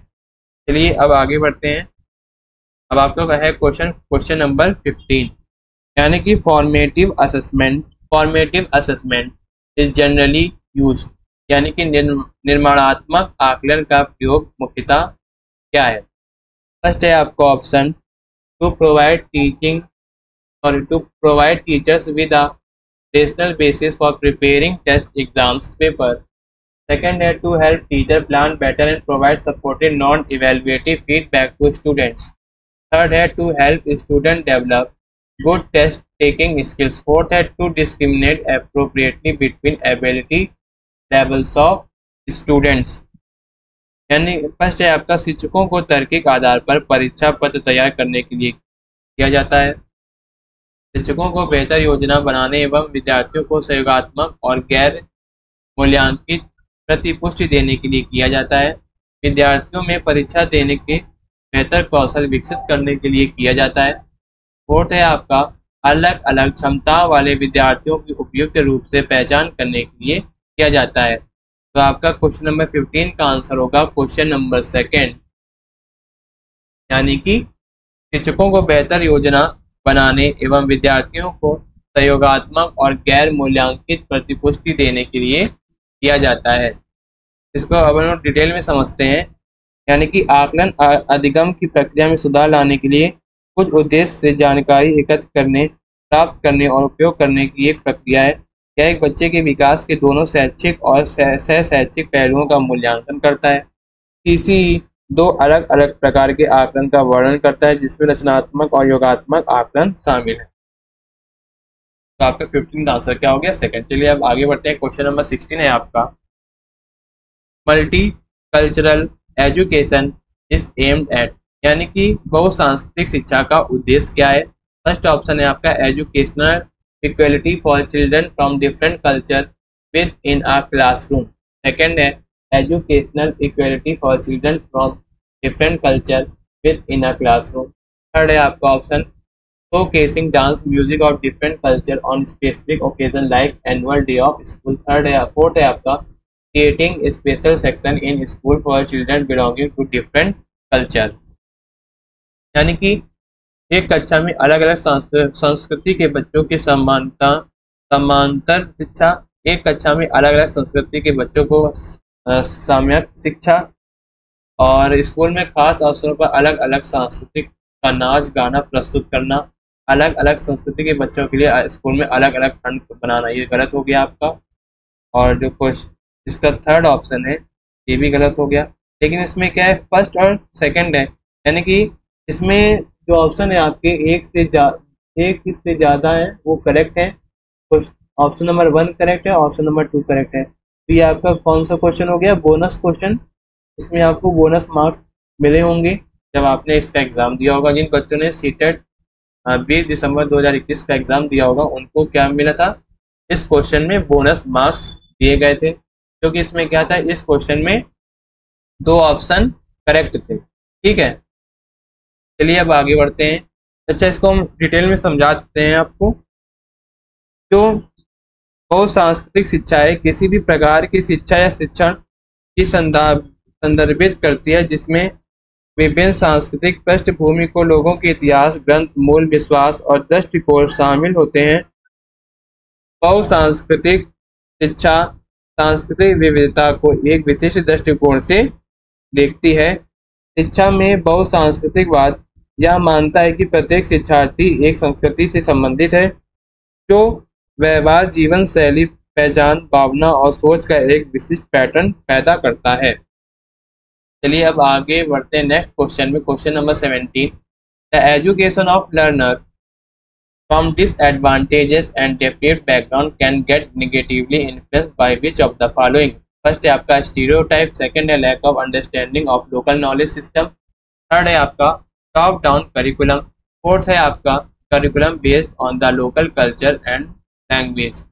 चलिए अब आगे बढ़ते हैं। अब आप लोग है क्वेश्चन नंबर 15, यानी कि formative assessment is generally used, यानी कि निर्माणात्मक आकलन का प्रयोग मुख्यतः क्या है? फर्स्ट है आपका option to provide teachers with a rational basis for preparing test exams paper. Second है to help teacher plan better and provide supported non evaluative feedback to students. Third है to help student develop good test taking skills. Fourth है to discriminate appropriately between ability levels of students, यानी फर्स्ट है आपका शिक्षकों को तार्किक आधार पर परीक्षा पत्र तैयार करने के लिए किया जाता है। शिक्षकों को बेहतर योजना बनाने एवं विद्यार्थियों को सहयोगात्मक और गैर मूल्यांकित प्रतिपुष्टि देने के लिए किया जाता है। विद्यार्थियों में परीक्षा देने के बेहतर कौशल विकसित करने के लिए किया जाता है। फोर्थ है आपका अलग अलग क्षमता वाले विद्यार्थियों की उपयुक्त रूप से पहचान करने के लिए किया जाता है। तो आपका क्वेश्चन नंबर 15 का आंसर होगा क्वेश्चन नंबर सेकंड, यानी कि शिक्षकों को बेहतर योजना बनाने एवं विद्यार्थियों को सहयोगात्मक और गैर मूल्यांकित प्रतिपुष्टि देने के लिए किया जाता है। इसको अब हम डिटेल में समझते हैं, यानी कि आकलन अधिगम की प्रक्रिया में सुधार लाने के लिए कुछ उद्देश्य से जानकारी एकत्र करने, प्राप्त करने और उपयोग करने की एक प्रक्रिया है। यह एक बच्चे के विकास के दोनों शैक्षिक और सह शैक्षिक पहलुओं का मूल्यांकन करता है। इसी दो अलग अलग प्रकार के आकलन का वर्णन करता है, जिसमें रचनात्मक और योगात्मक आकलन शामिल है। तो आपका 15 का आंसर क्या हो गया? सेकंड। चलिए अब आगे बढ़ते हैं। क्वेश्चन नंबर 16 है आपका, multi cultural education is aimed at, यानी कि बहुसांस्कृतिक शिक्षा का उद्देश्य क्या है? फर्स्ट ऑप्शन है आपका educational equality for children from different culture with in a classroom. Second है educational equality for children from different culture within a classroom. Third है आपका option showcasing dance music of different culture on specific occasion like annual day of school. Third है फोर्थ है आपका creating a special section in school for children belonging to different cultures. यानी कि एक कक्षा में अलग अलग संस्कृति के बच्चों की समांतर शिक्षा, एक कक्षा में अलग अलग संस्कृति के बच्चों को सम्यक शिक्षा, और स्कूल में खास अवसरों पर अलग अलग सांस्कृतिक का नाच गाना प्रस्तुत करना, अलग अलग संस्कृति के बच्चों के लिए स्कूल में अलग अलग खंड बनाना, ये गलत हो गया आपका। और जो क्वेश्चन इसका थर्ड ऑप्शन है ये भी गलत हो गया। लेकिन इसमें क्या है, फर्स्ट और सेकंड है, यानी कि इसमें जो ऑप्शन है आपके एक से ज़्यादा है वो करेक्ट है। ऑप्शन नंबर 1 करेक्ट है, ऑप्शन नंबर 2 करेक्ट है। तो ये आपका कौन सा क्वेश्चन हो गया, बोनस क्वेश्चन। इसमें आपको बोनस मार्क्स मिले होंगे जब आपने इसका एग्ज़ाम दिया होगा। जिन बच्चों ने सीटेट 20 दिसंबर 2021 का एग्ज़ाम दिया होगा उनको क्या मिला था, इस क्वेश्चन में बोनस मार्क्स दिए गए थे, क्योंकि इसमें क्या था, इस क्वेश्चन में 2 ऑप्शन करेक्ट थे। ठीक है, चलिए अब आगे बढ़ते हैं। अच्छा, इसको हम डिटेल में समझा देते हैं आपको। जो बहुसांस्कृतिक शिक्षा है किसी भी प्रकार की शिक्षा या शिक्षण की संदर्भित करती है जिसमें विभिन्न सांस्कृतिक पृष्ठभूमि को लोगों के इतिहास, ग्रंथ, मूल विश्वास और दृष्टिकोण शामिल होते हैं। बहुसांस्कृतिक शिक्षा सांस्कृतिक विविधता को एक विशिष्ट दृष्टिकोण से देखती है। शिक्षा में बहुसांस्कृतिकवाद यह मानता है कि प्रत्येक शिक्षार्थी एक संस्कृति से संबंधित है, जो व्यवहार, जीवन शैली, पहचान, भावना और सोच का एक विशिष्ट पैटर्न पैदा करता है। चलिए अब आगे बढ़ते हैं नेक्स्ट क्वेश्चन में। Question number 17, the education of learner from disadvantages and depth background can get negatively influenced by which of the following. First है आपका स्टीरियोटाइप, सेकंड है lack of understanding of local knowledge system, third है आपका टॉप डाउन करिकुलम, फोर्थ है आपका curriculum based on the local culture and language.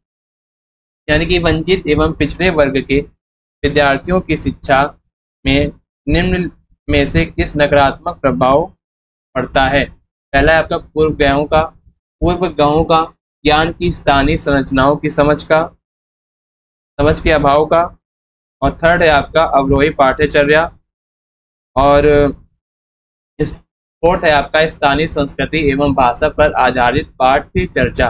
यानी कि वंचित एवं पिछड़े वर्ग के विद्यार्थियों की शिक्षा में निम्न में से किस नकारात्मक प्रभाव पड़ता है। पहला है आपका पूर्वग्रहों का, ज्ञान की स्थानीय संरचनाओं की समझ के अभाव का, और थर्ड है आपका अवरोही पाठ्यचर्या, और फोर्थ है आपका स्थानीय संस्कृति एवं भाषा पर आधारित पाठ्य चर्चा।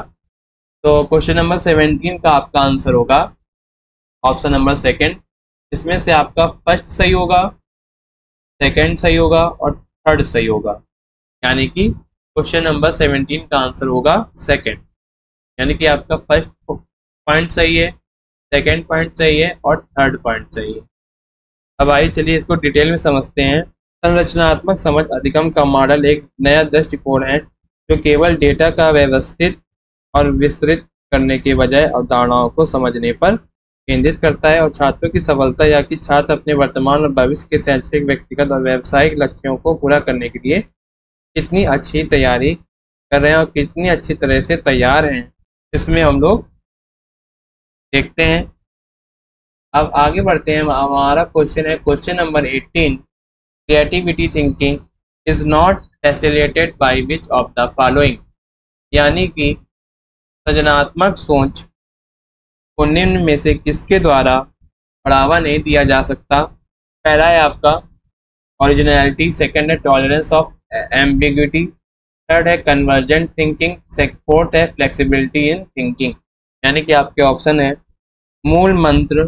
तो क्वेश्चन नंबर 17 का आपका आंसर होगा ऑप्शन नंबर सेकंड। इसमें से आपका फर्स्ट सही होगा, सेकंड सही होगा और थर्ड सही होगा, यानी कि क्वेश्चन नंबर 17 का आंसर होगा सेकंड। यानी कि आपका फर्स्ट पॉइंट सही है, सेकंड पॉइंट सही है और थर्ड पॉइंट सही है। अब आइए चलिए इसको डिटेल में समझते हैं। संरचनात्मक समझ अधिगम का मॉडल एक नया दृष्टिकोण है जो केवल डेटा का व्यवस्थित और विस्तृत करने के बजाय अवधारणाओं को समझने पर केंद्रित करता है, और छात्रों की सफलता या कि छात्र अपने वर्तमान और भविष्य के शैक्षणिक, व्यक्तिगत और व्यावसायिक लक्ष्यों को पूरा करने के लिए कितनी अच्छी तैयारी कर रहे हैं और कितनी अच्छी तरह से तैयार हैं, इसमें हम लोग देखते हैं। अब आगे बढ़ते हैं। हमारा क्वेश्चन है question number 18, creativity thinking is not facilitated bye which of the following. यानी कि सृजनात्मक सोच को निम्न में से किसके द्वारा बढ़ावा नहीं दिया जा सकता। पहला है आपका ओरिजिनलिटी, सेकंड है टॉलरेंस ऑफ एम्बिग्युइटी, थर्ड है कन्वर्जेंट थिंकिंग, फोर्थ है फ्लेक्सिबिलिटी इन थिंकिंग। यानी कि आपके ऑप्शन है मूल मंत्र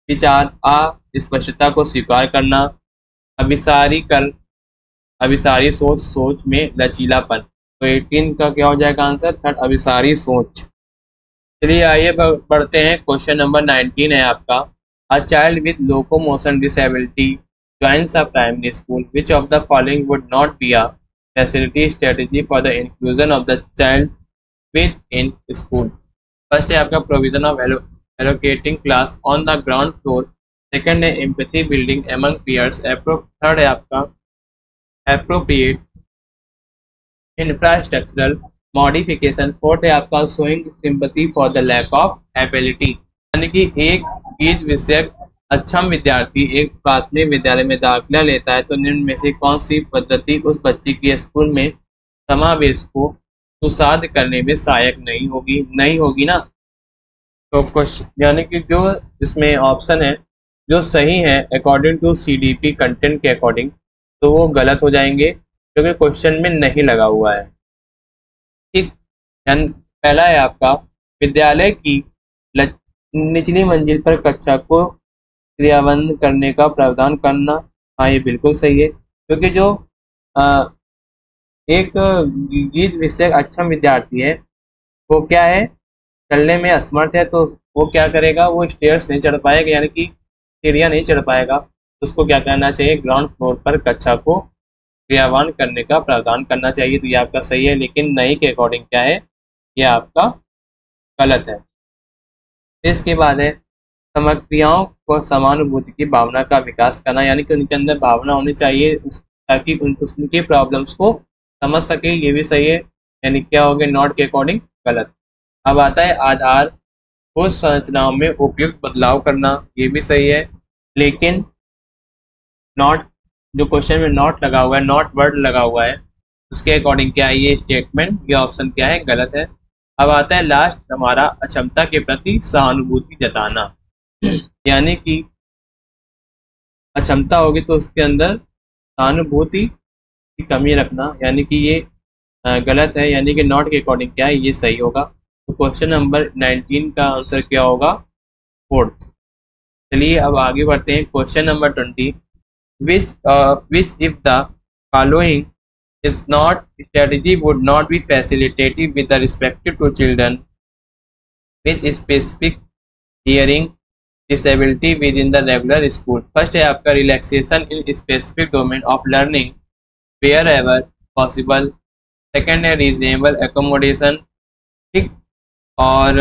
विचार, स्पष्टता को स्वीकार करना, अभिसारी सोच में लचीलापन। तो 18 का क्या हो जाएगा आंसर, थर्ड अभिसारी सोच। चलिए आइए बढ़ते हैं। क्वेश्चन नंबर 19 है आपका, a child with locomotion disability joins a primary school, which of the following would not be a facility strategy for the inclusion of the child within school? First है आपका provision of allocating class on the ground floor, second है empathy building among peers, third है आपका appropriate infrastructural modification, फोर्थ है आपका showing sympathy for the lack of ability। यानी कि एक बीज विषयक अक्षम विद्यार्थी एक प्राथमिक विद्यालय में दाखिला लेता है तो निम्न में से कौन सी पद्धति उस बच्चे के स्कूल में समावेश को सुसाध करने में सहायक नहीं होगी ना। तो क्वेश्चन यानी कि जो इसमें ऑप्शन है जो सही है अकॉर्डिंग टू CDP कंटेंट के अकॉर्डिंग, तो वो गलत हो जाएंगे क्योंकि क्वेश्चन में नहीं लगा हुआ है। ठीक, पहला है आपका विद्यालय की निचली मंजिल पर कक्षा को क्रियान्वित करने का प्रावधान करना। हाँ, ये बिल्कुल सही है क्योंकि जो एक गीत विषय अक्षम विद्यार्थी है वो क्या है, चलने में असमर्थ है, तो वो क्या करेगा, वो स्टेयर्स नहीं चढ़ पाएगा यानी कि सीढ़ियाँ नहीं चढ़ पाएगा। तो उसको क्या करना चाहिए, ग्राउंड फ्लोर पर कक्षा को क्रियान्वित करने का प्रावधान करना चाहिए। तो ये आपका सही है, लेकिन नहीं के अकॉर्डिंग क्या है, ये आपका गलत है। इसके बाद है समक्रियाओं को समानुभूति की भावना का विकास करना, यानी कि उनके अंदर भावना होनी चाहिए ताकि उनकी प्रॉब्लम्स को समझ सके। ये भी सही है, यानी क्या हो गया, नॉट के अकॉर्डिंग गलत। अब आता है आधार ठोस संरचनाओं में उपयुक्त बदलाव करना, ये भी सही है, लेकिन नॉट जो क्वेश्चन में नॉट लगा हुआ है, नॉट वर्ड लगा हुआ है, उसके अकॉर्डिंग क्या है ये स्टेटमेंट, ये ऑप्शन क्या है, गलत है। अब आता है लास्ट हमारा अक्षमता के प्रति सहानुभूति जताना, यानी कि अक्षमता होगी तो उसके अंदर सहानुभूति की कमी रखना, यानी कि ये गलत है, यानी कि नॉट के अकॉर्डिंग क्या है, ये सही होगा। तो क्वेश्चन नंबर 19 का आंसर क्या होगा, फोर्थ। चलिए अब आगे बढ़ते हैं। Question number 20, which if the following is not strategy would not be facilitated with the respective to children with specific hearing disability within the regular school। First है आपका relaxation in specific domain of learning wherever possible। Second है रीजनेबल एकोमोडेशन, ठीक, और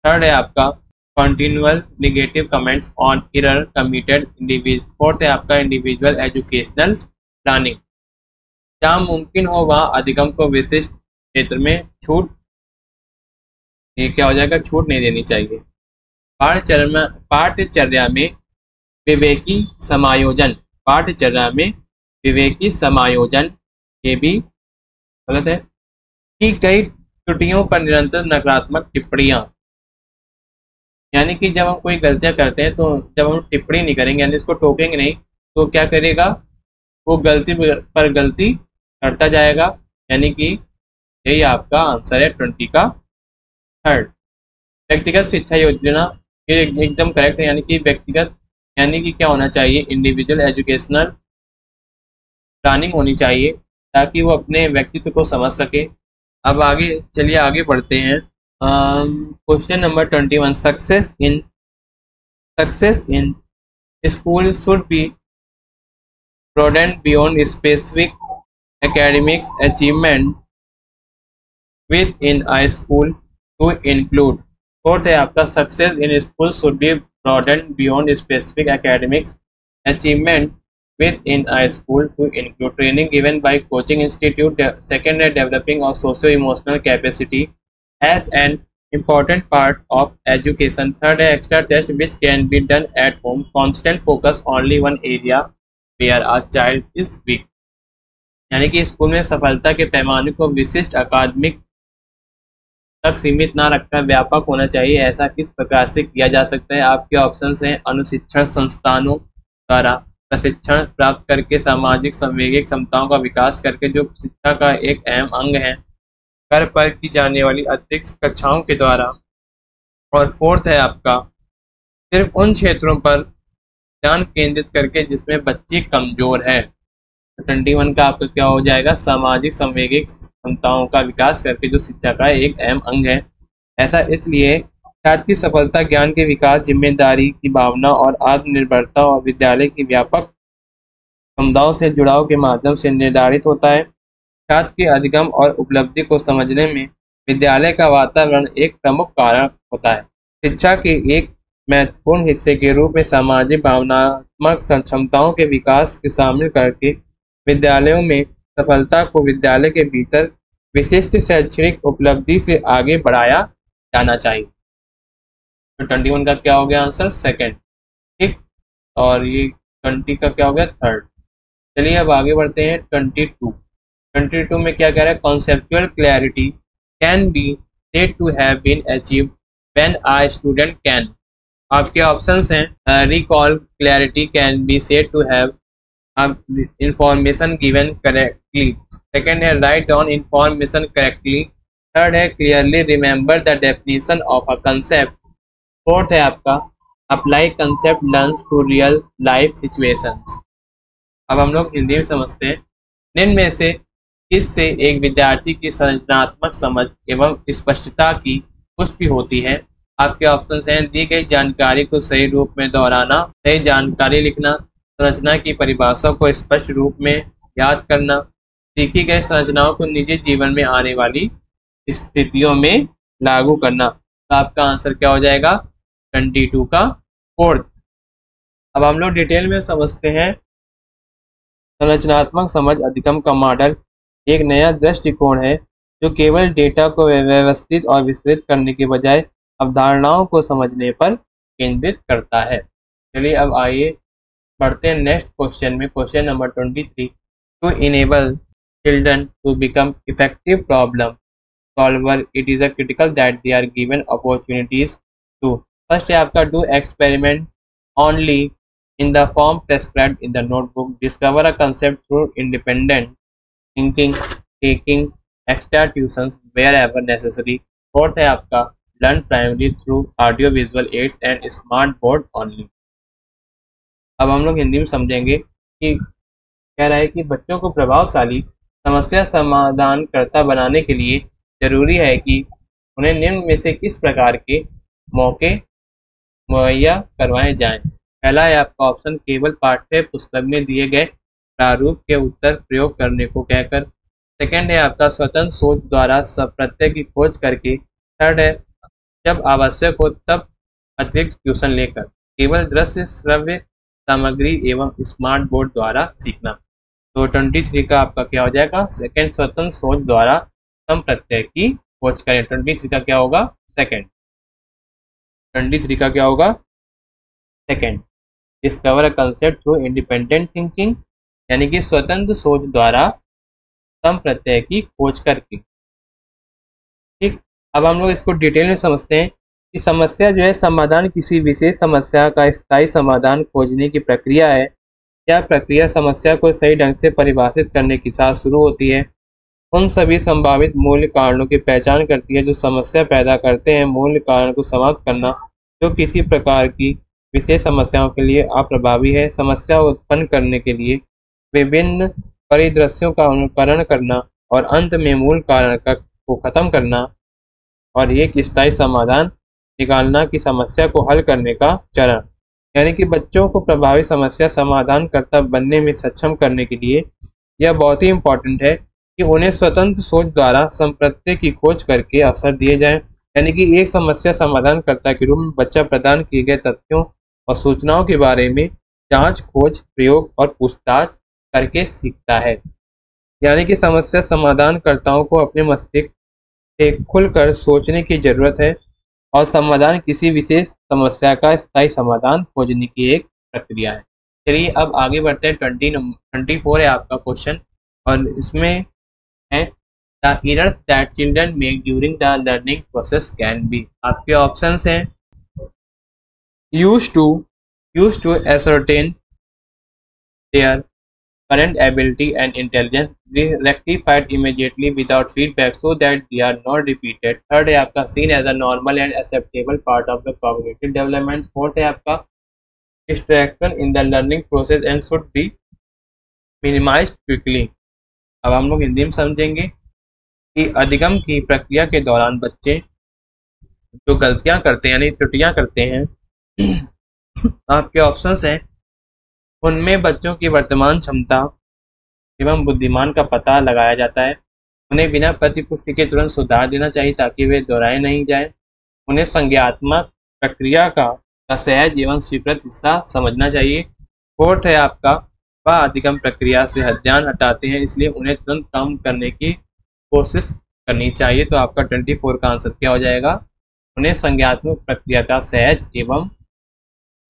थर्ड है आपका continual negative comments on error committed individual। Fourth है आपका इंडिविजुअल एजुकेशनल प्लानिंग। जहाँ मुमकिन हो वहाँ अधिगम को विशिष्ट क्षेत्र में छूट, ये क्या हो जाएगा, छूट नहीं देनी चाहिए। पाठ्यचर्या में विवेकी समायोजन, पाठ्यचर्या में विवेकी समायोजन, ये भी गलत है। कि कई त्रुटियों पर निरंतर नकारात्मक टिप्पणियां, यानी कि जब हम कोई गलतियां करते हैं तो जब हम टिप्पणी नहीं करेंगे यानी इसको टोकेंगे नहीं, तो क्या करेगा, वो गलती पर गलती करता जाएगा, यानी कि यही आपका आंसर है 20 का थर्ड। व्यक्तिगत शिक्षा योजना, ये एकदम करेक्ट है, यानी कि व्यक्तिगत यानी कि क्या होना चाहिए, इंडिविजुअल एजुकेशनल प्लानिंग होनी चाहिए ताकि वो अपने व्यक्तित्व को समझ सके। अब आगे चलिए आगे बढ़ते हैं। Question number 21, success in school should be broadened beyond specific academics achievement within a school to include। Fourth है आपका success in school should be broadened beyond specific academics achievement within a school to include training given by coaching institute। second है developing of socio-emotional capacity as an important part of education। third है extra test which can be done at home, constant focus only one area where a child is weak। यानी कि स्कूल में सफलता के पैमाने को विशिष्ट अकादमिक तक सीमित ना रखकर व्यापक होना चाहिए। ऐसा किस प्रकार से किया जा सकता है, आपके ऑप्शंस हैं अनुशिक्षण संस्थानों द्वारा प्रशिक्षण प्राप्त करके, सामाजिक संवेगिक क्षमताओं का विकास करके जो शिक्षा का एक अहम अंग है, घर पर की जाने वाली अतिरिक्त कक्षाओं के द्वारा, और फोर्थ है आपका सिर्फ उन क्षेत्रों पर ध्यान केंद्रित करके जिसमें बच्चे कमजोर है। 21 का आपका क्या हो जाएगा, सामाजिक संवेगिक क्षमताओं का विकास करके जो शिक्षा का एक अहम अंग है। ऐसा इसलिए छात्र की सफलता ज्ञान के विकास, जिम्मेदारी की भावना और आत्मनिर्भरता और विद्यालय की व्यापक समुदायों से जुड़ाव के माध्यम से निर्धारित होता है। छात्र की अधिगम और उपलब्धि को समझने में विद्यालय का वातावरण एक प्रमुख कारक होता है। शिक्षा के एक महत्वपूर्ण हिस्से के रूप में सामाजिक भावनात्मक क्षमताओं के विकास के शामिल करके विद्यालयों में सफलता को विद्यालय के भीतर विशिष्ट शैक्षणिक उपलब्धि से आगे बढ़ाया जाना चाहिए। तो 21 का क्या हो गया आंसर, सेकंड। ठीक। और ये 20 का क्या हो गया, थर्ड। चलिए अब आगे बढ़ते हैं 22। 22 में क्या कह रहा है, conceptual clarity can be said to have been achieved when a student can. आपके ऑप्शंस हैं, recall clarity can be said to have information given correctly. Second है write down information correctly. Third है clearly remember the definition of a concept. Fourth है आपका apply concept learn to real life situations. अब हम लोग हिंदी में समझते हैं, निम्न में से किससे एक विद्यार्थी की संरचनात्मक समझ एवं स्पष्टता की पुष्टि होती है। आपके ऑप्शंस हैं, दी गई जानकारी को सही रूप में दोहराना, सही जानकारी लिखना, संरचना की परिभाषा को स्पष्ट रूप में याद करना, सीखी गई संरचनाओं को निजी जीवन में आने वाली स्थितियों में लागू करना। तो आपका आंसर क्या हो जाएगा, 22 का फोर्थ। अब हम लोग डिटेल में समझते हैं, संरचनात्मक समझ अधिगम का मॉडल एक नया दृष्टिकोण है जो केवल डेटा को व्यवस्थित और विस्तृत करने के बजाय अवधारणाओं को समझने पर केंद्रित करता है। चलिए अब आइए बढ़ते हैं नेक्स्ट क्वेश्चन में, question number 23। To enable children to become effective problem solver it is critical that they are given opportunities to. First है आपका do experiment only in the form prescribed in the notebook, discover a concept through independent thinking, taking extra tuitions wherever necessary. Fourth है आपका learn primarily through audio visual aids and smart board only. अब हम लोग हिंदी में समझेंगे कि कह रहा है कि बच्चों को प्रभावशाली समस्या समाधानकर्ता बनाने के लिए जरूरी है कि उन्हें निम्न में से किस प्रकार के मौके मुहैया करवाए जाएं। पहला है आपका ऑप्शन केवल पाठ्य पुस्तक में दिए गए प्रारूप के उत्तर प्रयोग करने को कहकर। सेकंड है आपका स्वतंत्र सोच द्वारा सब प्रत्यय की खोज करके। थर्ड है जब आवश्यक हो तब अतिरिक्त ट्यूशन लेकर केवल दृश्य श्रव्य सामग्री एवं स्मार्ट बोर्ड द्वारा सीखना। तो 23 का आपका क्या हो जाएगा, सेकंड, स्वतंत्र सोच द्वारा सम प्रत्यय की खोज करें। 23 का क्या होगा, सेकंड। 23 का क्या होगा, second. Discover a concept through independent thinking, यानी कि स्वतंत्र सोच द्वारा सम प्रत्यय की खोज करके। ठीक, अब हम लोग इसको डिटेल में समझते हैं कि समस्या जो है समाधान किसी विशेष समस्या का स्थायी समाधान खोजने की प्रक्रिया है। यह प्रक्रिया समस्या को सही ढंग से परिभाषित करने के साथ शुरू होती है। उन सभी संभावित मूल कारणों की पहचान करती है जो समस्या पैदा करते हैं। मूल कारण को समाप्त करना जो किसी प्रकार की विशेष समस्याओं के लिए अप्रभावी है। समस्या उत्पन्न करने के लिए विभिन्न परिदृश्यों का अनुकरण करना और अंत में मूल कारण को खत्म करना और एक स्थायी समाधान निकालना की समस्या को हल करने का चरण। यानी कि बच्चों को प्रभावी समस्या समाधानकर्ता बनने में सक्षम करने के लिए यह बहुत ही इम्पोर्टेंट है कि उन्हें स्वतंत्र सोच द्वारा संप्रत्यय की खोज करके अवसर दिए जाएं। यानी कि एक समस्या समाधानकर्ता के रूप में बच्चा प्रदान किए गए तथ्यों और सूचनाओं के बारे में जांच, खोज, प्रयोग और पूछताछ करके सीखता है। यानी कि समस्या समाधानकर्ताओं को अपने मस्तिष्क से खुलकर सोचने की जरूरत है और समाधान किसी विशेष समस्या का स्थायी समाधान खोजने की एक प्रक्रिया है। चलिए अब आगे बढ़ते हैं। 24 है आपका क्वेश्चन और इसमें है the errors that children make during the learning process can be. आपके ऑप्शंस हैं used to ascertain their current ability and intelligence rectified immediately without feedback so that they are not repeated. Third है आपका seen as a normal and acceptable part of the cognitive development. Fourth है आपका distraction in the learning process and should be minimized quickly. अब हम लोग हिंदी में समझेंगे कि अधिगम की प्रक्रिया के दौरान बच्चे जो गलतियां करते हैं यानी त्रुटियां करते हैं आपके ऑप्शंस हैं, उनमें बच्चों की वर्तमान क्षमता एवं बुद्धिमान का पता लगाया जाता है। उन्हें बिना प्रतिपुष्टि के तुरंत सुधार देना चाहिए ताकि वे दोहराए नहीं जाए। उन्हें संज्ञानात्मक प्रक्रिया का सहज एवं स्वीकृत हिस्सा समझना चाहिए। फोर्थ है आपका वह अधिगम प्रक्रिया से ध्यान हटाते हैं इसलिए उन्हें तुरंत काम करने की कोशिश करनी चाहिए। तो आपका 24 का आंसर क्या हो जाएगा, उन्हें संज्ञानात्मक प्रक्रिया का सहज एवं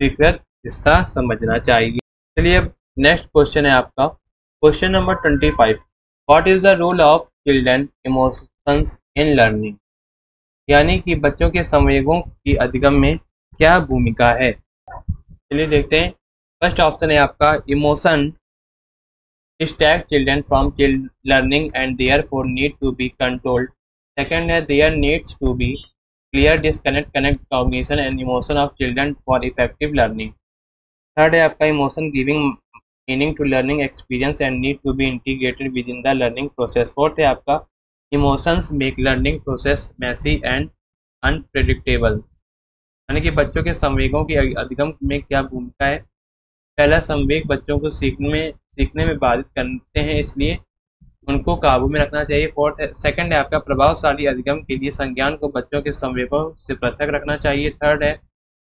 स्वीकृत हिस्सा समझना चाहिए। चलिए अब नेक्स्ट क्वेश्चन है आपका question number 25। What is the role of children emotions in learning, यानी कि बच्चों के संवेगों की अधिगम में क्या भूमिका है। चलिए देखते हैं। फर्स्ट ऑप्शन है आपका emotion distract children from learning and therefore need to be controlled. Second है there needs to be clear disconnect connect cognition and emotion of children for effective learning. Third है आपका emotion giving meaning to learning experience and need to be integrated within the learning process. Fourth है आपका emotions make learning process messy and unpredictable, यानी कि बच्चों के संवेगों की अधिगम में क्या भूमिका है। पहला संवेग बच्चों को सीखने में बाधित करते हैं, इसलिए उनको काबू में रखना चाहिए। फोर्थ है सेकंड है आपका प्रभावशाली अधिगम के लिए संज्ञान को बच्चों के संवेगों से पृथक रखना चाहिए। थर्ड है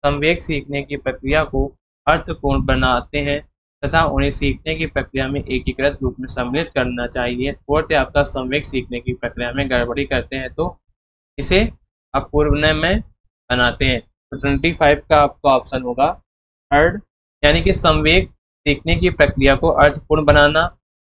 संवेग सीखने की प्रक्रिया को अर्थपूर्ण बनाते हैं तथा उन्हें सीखने की प्रक्रिया में एकीकृत रूप में सम्मिलित करना चाहिए। फोर्थ है आपका संवेग सीखने की प्रक्रिया में गड़बड़ी करते हैं तो इसे अपूर्णमय बनाते हैं। तो 25 का आपका ऑप्शन होगा थर्ड, यानी कि संवेग सीखने की प्रक्रिया को अर्थपूर्ण बनाना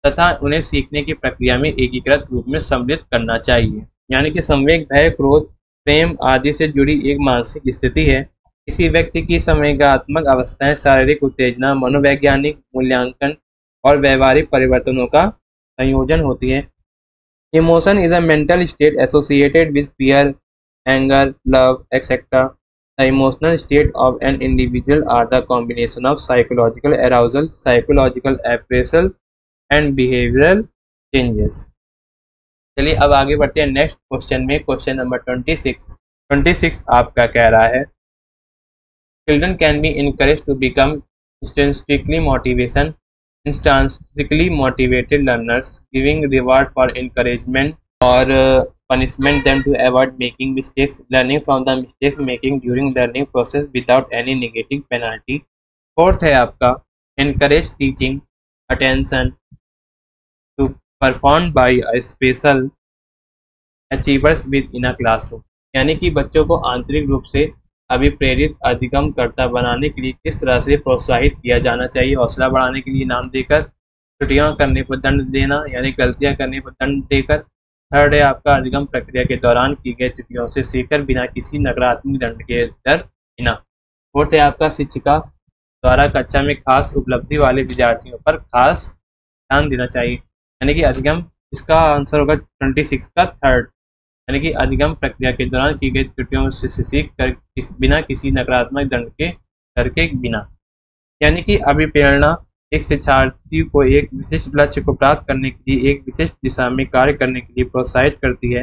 तथा उन्हें सीखने की प्रक्रिया में एकीकृत रूप में सम्मिलित करना चाहिए। यानी कि संवेग भय, क्रोध, प्रेम आदि से जुड़ी एक मानसिक स्थिति है। किसी व्यक्ति की संवेगात्मक अवस्थाएं शारीरिक उत्तेजना, मनोवैज्ञानिक मूल्यांकन और व्यवहारिक परिवर्तनों का संयोजन होती है। Emotion is a mental state associated with fear, anger, love etcetera. The emotional state of an individual are the combination of psychological arousal, psychological appraisal and behavioral changes. चलिए अब आगे बढ़ते हैं नेक्स्ट क्वेश्चन में। क्वेश्चन नंबर 26 आपका कह रहा है children can be encouraged to become intrinsically motivated learners, giving reward for encouragement or punishment them to avoid making mistakes, learning from the mistakes making during learning process without any negative penalty. Fourth है आपका encourage teaching attention to performed by a special achievers within a classroom, यानी कि बच्चों को आंतरिक रूप से अभिप्रेरित अधिगम करता बनाने के लिए किस तरह से प्रोत्साहित किया जाना चाहिए। हौसला बढ़ाने के लिए इनाम देकर, त्रुटियां करने पर दंड देना यानी गलतियां करने पर दंड देकर। थर्ड है आपका अधिगम प्रक्रिया के दौरान की गई त्रुटियों से सीखकर बिना किसी नकारात्मक दंड के डर बिना। फोर्थ है आपका शिक्षिका द्वारा कक्षा में खास उपलब्धि वाले विद्यार्थियों पर खास ध्यान देना चाहिए, यानी कि अधिगम, इसका आंसर होगा 26 का थर्ड, यानी कि अधिगम प्रक्रिया के दौरान की गई त्रुटियों से सीख कर बिना किसी नकारात्मक दंड के डर के बिना। यानी कि अभिप्रेरणा एक शिक्षार्थी को एक विशिष्ट लक्ष्य को प्राप्त करने के लिए एक विशिष्ट दिशा में कार्य करने के लिए प्रोत्साहित करती है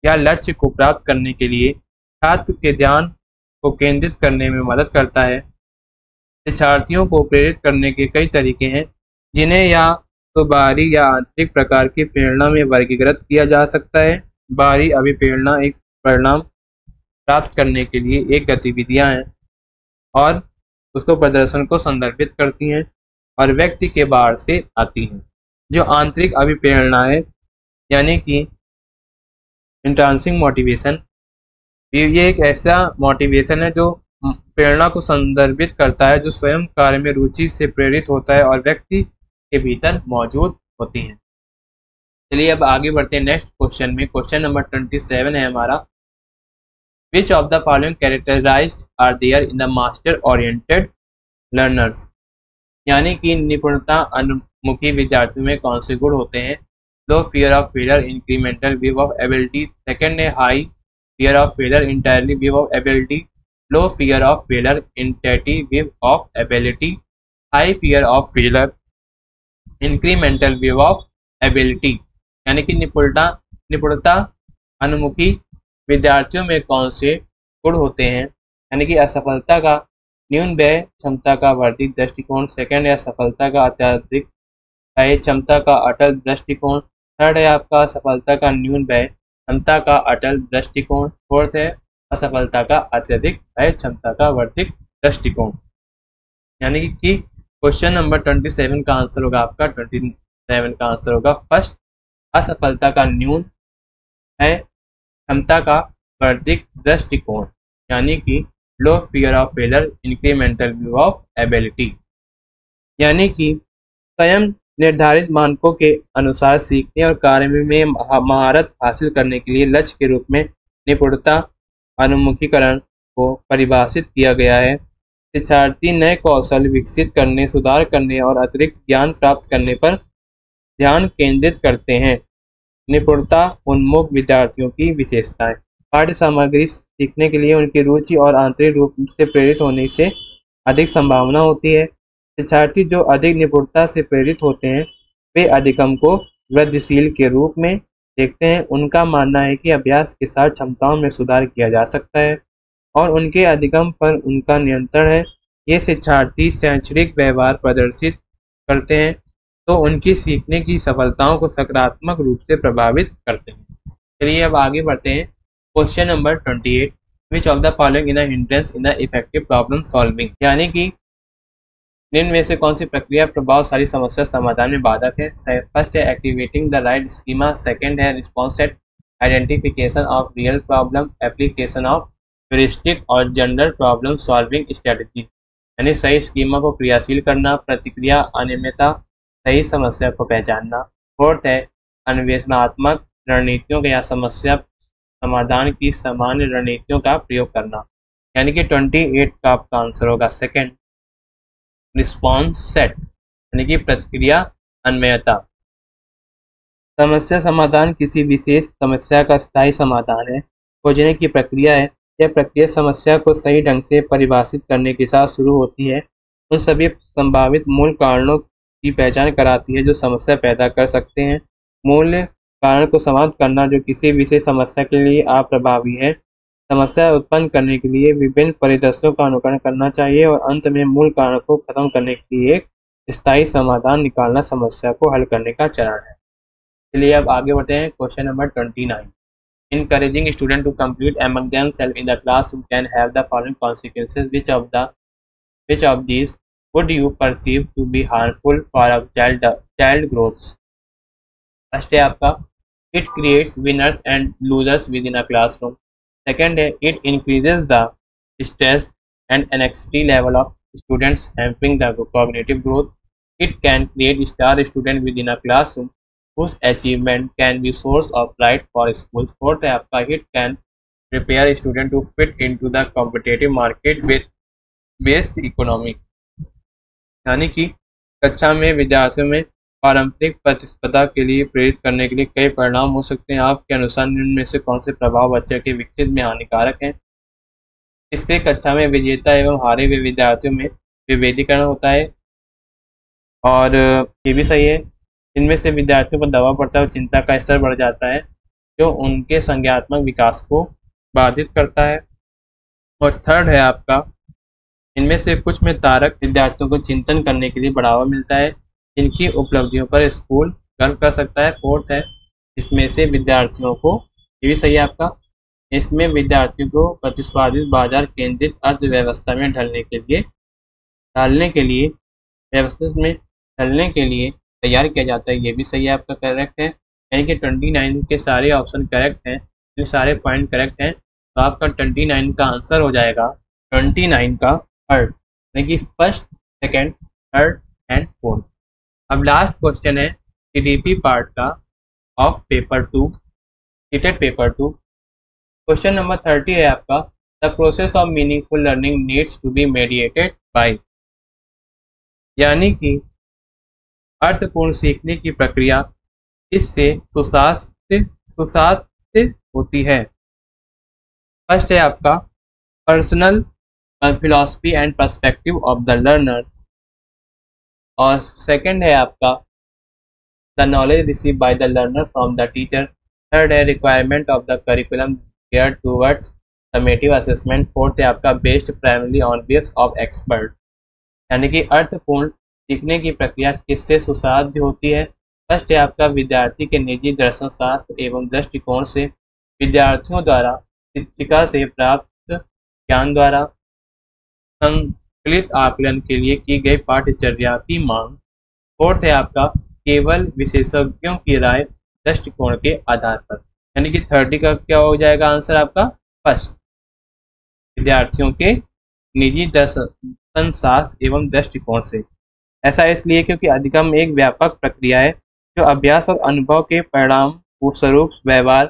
या लक्ष्य को प्राप्त करने के लिए छात्र के ध्यान को केंद्रित करने में मदद करता है। शिक्षार्थियों को प्रेरित करने के कई तरीके हैं जिन्हें या तो बाहरी या आंतरिक प्रकार की प्रेरणा में वर्गीकृत किया जा सकता है। बाहरी अभिप्रेरणा एक परिणाम प्राप्त करने के लिए एक गतिविधियां हैं और उसको प्रदर्शन को संदर्भित करती हैं और व्यक्ति के बाहर से आती हैं। जो आंतरिक अभिप्रेरणा है यानी कि इंट्रिंसिक मोटिवेशन, ये एक ऐसा मोटिवेशन है जो प्रेरणा को संदर्भित करता है, जो स्वयं कार्य में रुचि से प्रेरित होता है और व्यक्ति के भीतर मौजूद होती है। चलिए अब आगे बढ़ते हैं नेक्स्ट क्वेश्चन में। क्वेश्चन नंबर 27 है हमारा which of the following characterized are there in the master oriented learners, यानी कि निपुणता अनुमुखी विद्यार्थियों में कौन से गुण होते हैं। Low fear of failure, incremental view of ability. Second है high fear of failure, entirely view of ability. Low fear of failure, entity view of ability. High fear of failure, incremental view of ability. यानी कि निपुणता अनुमुखी विद्यार्थियों में कौन से गुण होते हैं, यानी कि असफलता का न्यून व्यय, क्षमता का वर्धित दृष्टिकोण। सेकंड है असफलता का अत्यधिक व्यय, क्षमता का अटल दृष्टिकोण। थर्ड है आपका असफलता का न्यून व्यय, क्षमता का अटल दृष्टिकोण। फोर्थ है असफलता का अत्यधिक व्यय, क्षमता का वर्धित दृष्टिकोण। यानी कि क्वेश्चन नंबर 27 का आंसर होगा आपका 27 का आंसर होगा फर्स्ट, असफलता का न्यून है, क्षमता का वर्धित दृष्टिकोण। यानी कि low fear of failure, incremental view of ability. यानी कि स्वयं निर्धारित मानकों के अनुसार सीखने और कार्य में महारत हासिल करने के लिए लक्ष्य के रूप में निपुणता अनुमुखीकरण को परिभाषित किया गया है। शिक्षार्थी नए कौशल विकसित करने, सुधार करने और अतिरिक्त ज्ञान प्राप्त करने पर ध्यान केंद्रित करते हैं। निपुणता उन्मुख विद्यार्थियों की विशेषताएं। पाठ्य सामग्री सीखने के लिए उनकी रुचि और आंतरिक रूप से प्रेरित होने से अधिक संभावना होती है। शिक्षार्थी जो अधिक निपुणता से प्रेरित होते हैं वे अधिगम को वृद्धिशील के रूप में देखते हैं। उनका मानना है कि अभ्यास के साथ क्षमताओं में सुधार किया जा सकता है और उनके अधिगम पर उनका नियंत्रण है। ये शिक्षार्थी शैक्षणिक व्यवहार प्रदर्शित करते हैं तो उनकी सीखने की सफलताओं को सकारात्मक रूप से प्रभावित करते हैं। चलिए अब आगे बढ़ते हैं। Question number 28, which of the following in hindrance in the effective problem solving. यानी कि निम्न में से कौन सी प्रक्रिया प्रभावशाली समस्या समाधान में बाधक है। फर्स्ट है activating the right schema, second है response set, identification of real problem, application of heuristic और जनरल प्रॉब्लम सॉल्विंग स्ट्रेटजीज। यानी सही स्कीमा को क्रियाशील करना, प्रतिक्रिया अनियमितता, सही समस्या को पहचानना। फोर्थ है अन्वेषणात्मक रणनीतियों या समस्या समाधान की सामान्य रणनीतियों का प्रयोग करना। यानी कि 28 का आपका आंसर होगा सेकंड, रिस्पॉन्स सेट, यानी कि प्रतिक्रिया अन्वयता। समस्या समाधान किसी विशेष समस्या का स्थायी समाधान है, खोजने की प्रक्रिया है। यह प्रक्रिया समस्या को सही ढंग से परिभाषित करने के साथ शुरू होती है, उन सभी संभावित मूल कारणों की पहचान कराती है जो समस्या पैदा कर सकते हैं। मूल कारण को समाप्त करना जो किसी विशेष समस्या के लिए अप्रभावी है। समस्या उत्पन्न करने के लिए विभिन्न परिदृश्यों का अनुकरण करना चाहिए और अंत में मूल कारण को खत्म करने के लिए एक स्थायी समाधान निकालना समस्या को हल करने का चरण है। चलिए अब आगे बढ़ते हैं। Question number 29, encouraging student to compete among themselves in the classroom can have the following consequences. Which of these would you perceive to be harmful for a child growth? First है आपका it creates winners and losers within a classroom. Second है it increases the stress and anxiety level of students, hampering the cognitive growth. It can create star student within a classroom whose achievement can be source of pride for schools. Fourth है आपका it can prepare a student to fit into the competitive market with based economy. यानी कि कक्षा में विद्यार्थियों में पारंपरिक प्रतिस्पर्धा के लिए प्रेरित करने के लिए कई परिणाम हो सकते हैं। आपके अनुसार निम्न में से कौन से प्रभाव बच्चे के विकसित में हानिकारक हैं। इससे कक्षा में विजेता एवं हारे हुए विद्यार्थियों में विभेदीकरण होता है और ये भी सही है। इनमें से विद्यार्थियों पर दबाव पड़ता है और चिंता का स्तर बढ़ जाता है जो उनके संज्ञानात्मक विकास को बाधित करता है। और थर्ड है आपका इनमें से कुछ में तारक विद्यार्थियों को चिंतन करने के लिए बढ़ावा मिलता है, इनकी उपलब्धियों पर स्कूल गर्व कर सकता है। फोर्थ है इसमें से विद्यार्थियों को, ये भी सही है आपका, इसमें विद्यार्थियों को प्रतिस्पर्धी बाजार केंद्रित अर्थव्यवस्था में ढलने के लिए तैयार किया जाता है। ये भी सही है आपका, करेक्ट है। यानी कि 29 के सारे ऑप्शन करेक्ट हैं, ये सारे पॉइंट करेक्ट हैं। तो आपका 29 का आंसर हो जाएगा 29 का थर्ड, यानी कि first, second, third and fourth. अब लास्ट क्वेश्चन है टीडीपी पार्ट का of paper 2, CTET paper 2। Question number 30 है आपका the process of meaningful learning needs to be mediated by. यानी कि अर्थपूर्ण सीखने की प्रक्रिया इससे सुशासित होती है। फर्स्ट है आपका personal philosophy and perspective of the learners, और सेकंड है आपका the knowledge receive by the learner from the teacher. Third है requirement of the curriculum gear towards summative assessment. Fourth है आपका based primary on base of expert. यानी कि अर्थपूर्ण सीखने की प्रक्रिया किससे सुसाध्य होती है। फर्स्ट है आपका विद्यार्थी के निजी दर्शन शास्त्र एवं दृष्टिकोण से, विद्यार्थियों द्वारा शिक्षिका से प्राप्त ज्ञान द्वारा, संकलित आकलन के लिए की गई पाठ्यचर्या की मांग। फोर्थ है आपका केवल विशेषज्ञों की राय दृष्टिकोण के आधार पर। यानी कि 30 का क्या हो जाएगा आंसर आपका फर्स्ट, विद्यार्थियों के निजी दर्शन शास्त्र एवं दृष्टिकोण से। ऐसा इसलिए क्योंकि अधिगम एक व्यापक प्रक्रिया है जो अभ्यास और अनुभव के परिणाम स्वरूप व्यवहार,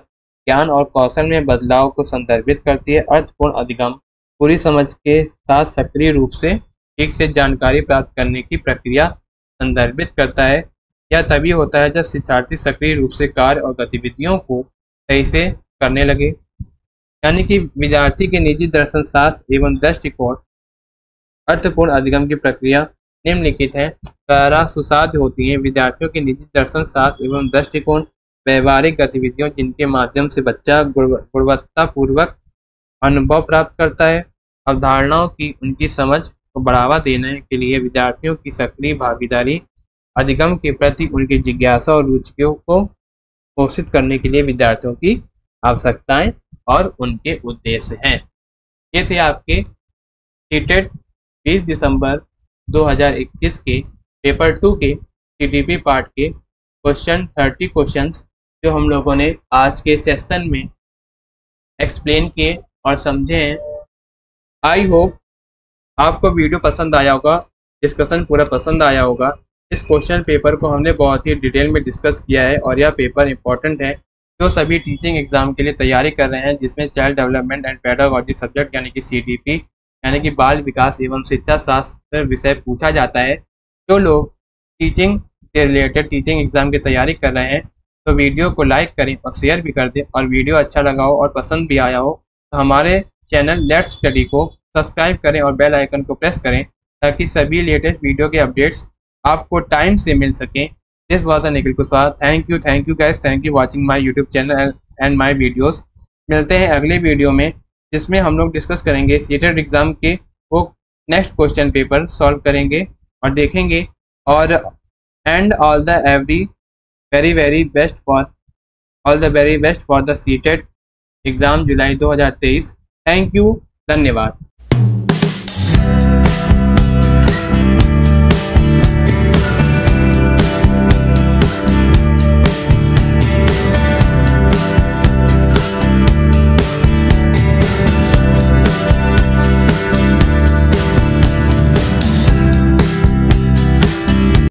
ज्ञान और कौशल में बदलाव को संदर्भित करती है। अर्थपूर्ण अधिगम पूरी समझ के साथ सक्रिय रूप से ठीक से जानकारी प्राप्त करने की प्रक्रिया संदर्भित करता है। यह तभी होता है जब शिक्षार्थी सक्रिय रूप से कार्य और गतिविधियों को सही से करने लगे। यानी कि विद्यार्थी के निजी दर्शन शास्त्र एवं दृष्टिकोण अर्थपूर्ण अधिगम की प्रक्रिया निम्नलिखित है द्वारा सुसाध्य होती है। विद्यार्थियों के निजी दर्शन शास्त्र एवं दृष्टिकोण व्यवहारिक गतिविधियों जिनके माध्यम से बच्चा गुणवत्तापूर्वक अनुभव प्राप्त करता है। अवधारणाओं की उनकी समझ को बढ़ावा देने के लिए विद्यार्थियों की सक्रिय भागीदारी, अधिगम के प्रति उनकी जिज्ञासा और रुचियों को पोषित करने के लिए विद्यार्थियों की आवश्यकताएं और उनके उद्देश्य हैं। ये थे आपके सीटेट 20 दिसंबर 2021 के पेपर 2 के सीटीपी पार्ट के 30 क्वेश्चंस जो हम लोगों ने आज के सेशन में एक्सप्लेन किए और समझे हैं। आई होप आपको वीडियो पसंद आया होगा, डिस्कशन पूरा पसंद आया होगा। इस क्वेश्चन पेपर को हमने बहुत ही डिटेल में डिस्कस किया है और यह पेपर इंपॉर्टेंट है जो सभी टीचिंग एग्जाम के लिए तैयारी कर रहे हैं, जिसमें child development and pedagogy subject यानी कि CDP यानी कि बाल विकास एवं शिक्षा शास्त्र विषय पूछा जाता है। जो लोग टीचिंग से रिलेटेड टीचिंग एग्जाम की तैयारी कर रहे हैं तो वीडियो को लाइक करें और शेयर भी कर दें, और वीडियो अच्छा लगा हो और पसंद भी आया हो तो हमारे चैनल लेट्स स्टडी को सब्सक्राइब करें और बेल आइकन को प्रेस करें ताकि सभी लेटेस्ट वीडियो के अपडेट्स आपको टाइम से मिल सकें। This was the Nikhil Kushwaha. Thank you guys, thank you watching my YouTube channel and my videos. मिलते हैं अगले वीडियो में जिसमें हम लोग डिस्कस करेंगे सीटेट एग्जाम के वो नेक्स्ट क्वेश्चन पेपर सॉल्व करेंगे और देखेंगे। और and all the very best for the CTET exam July 2023। Thank you, धन्यवाद।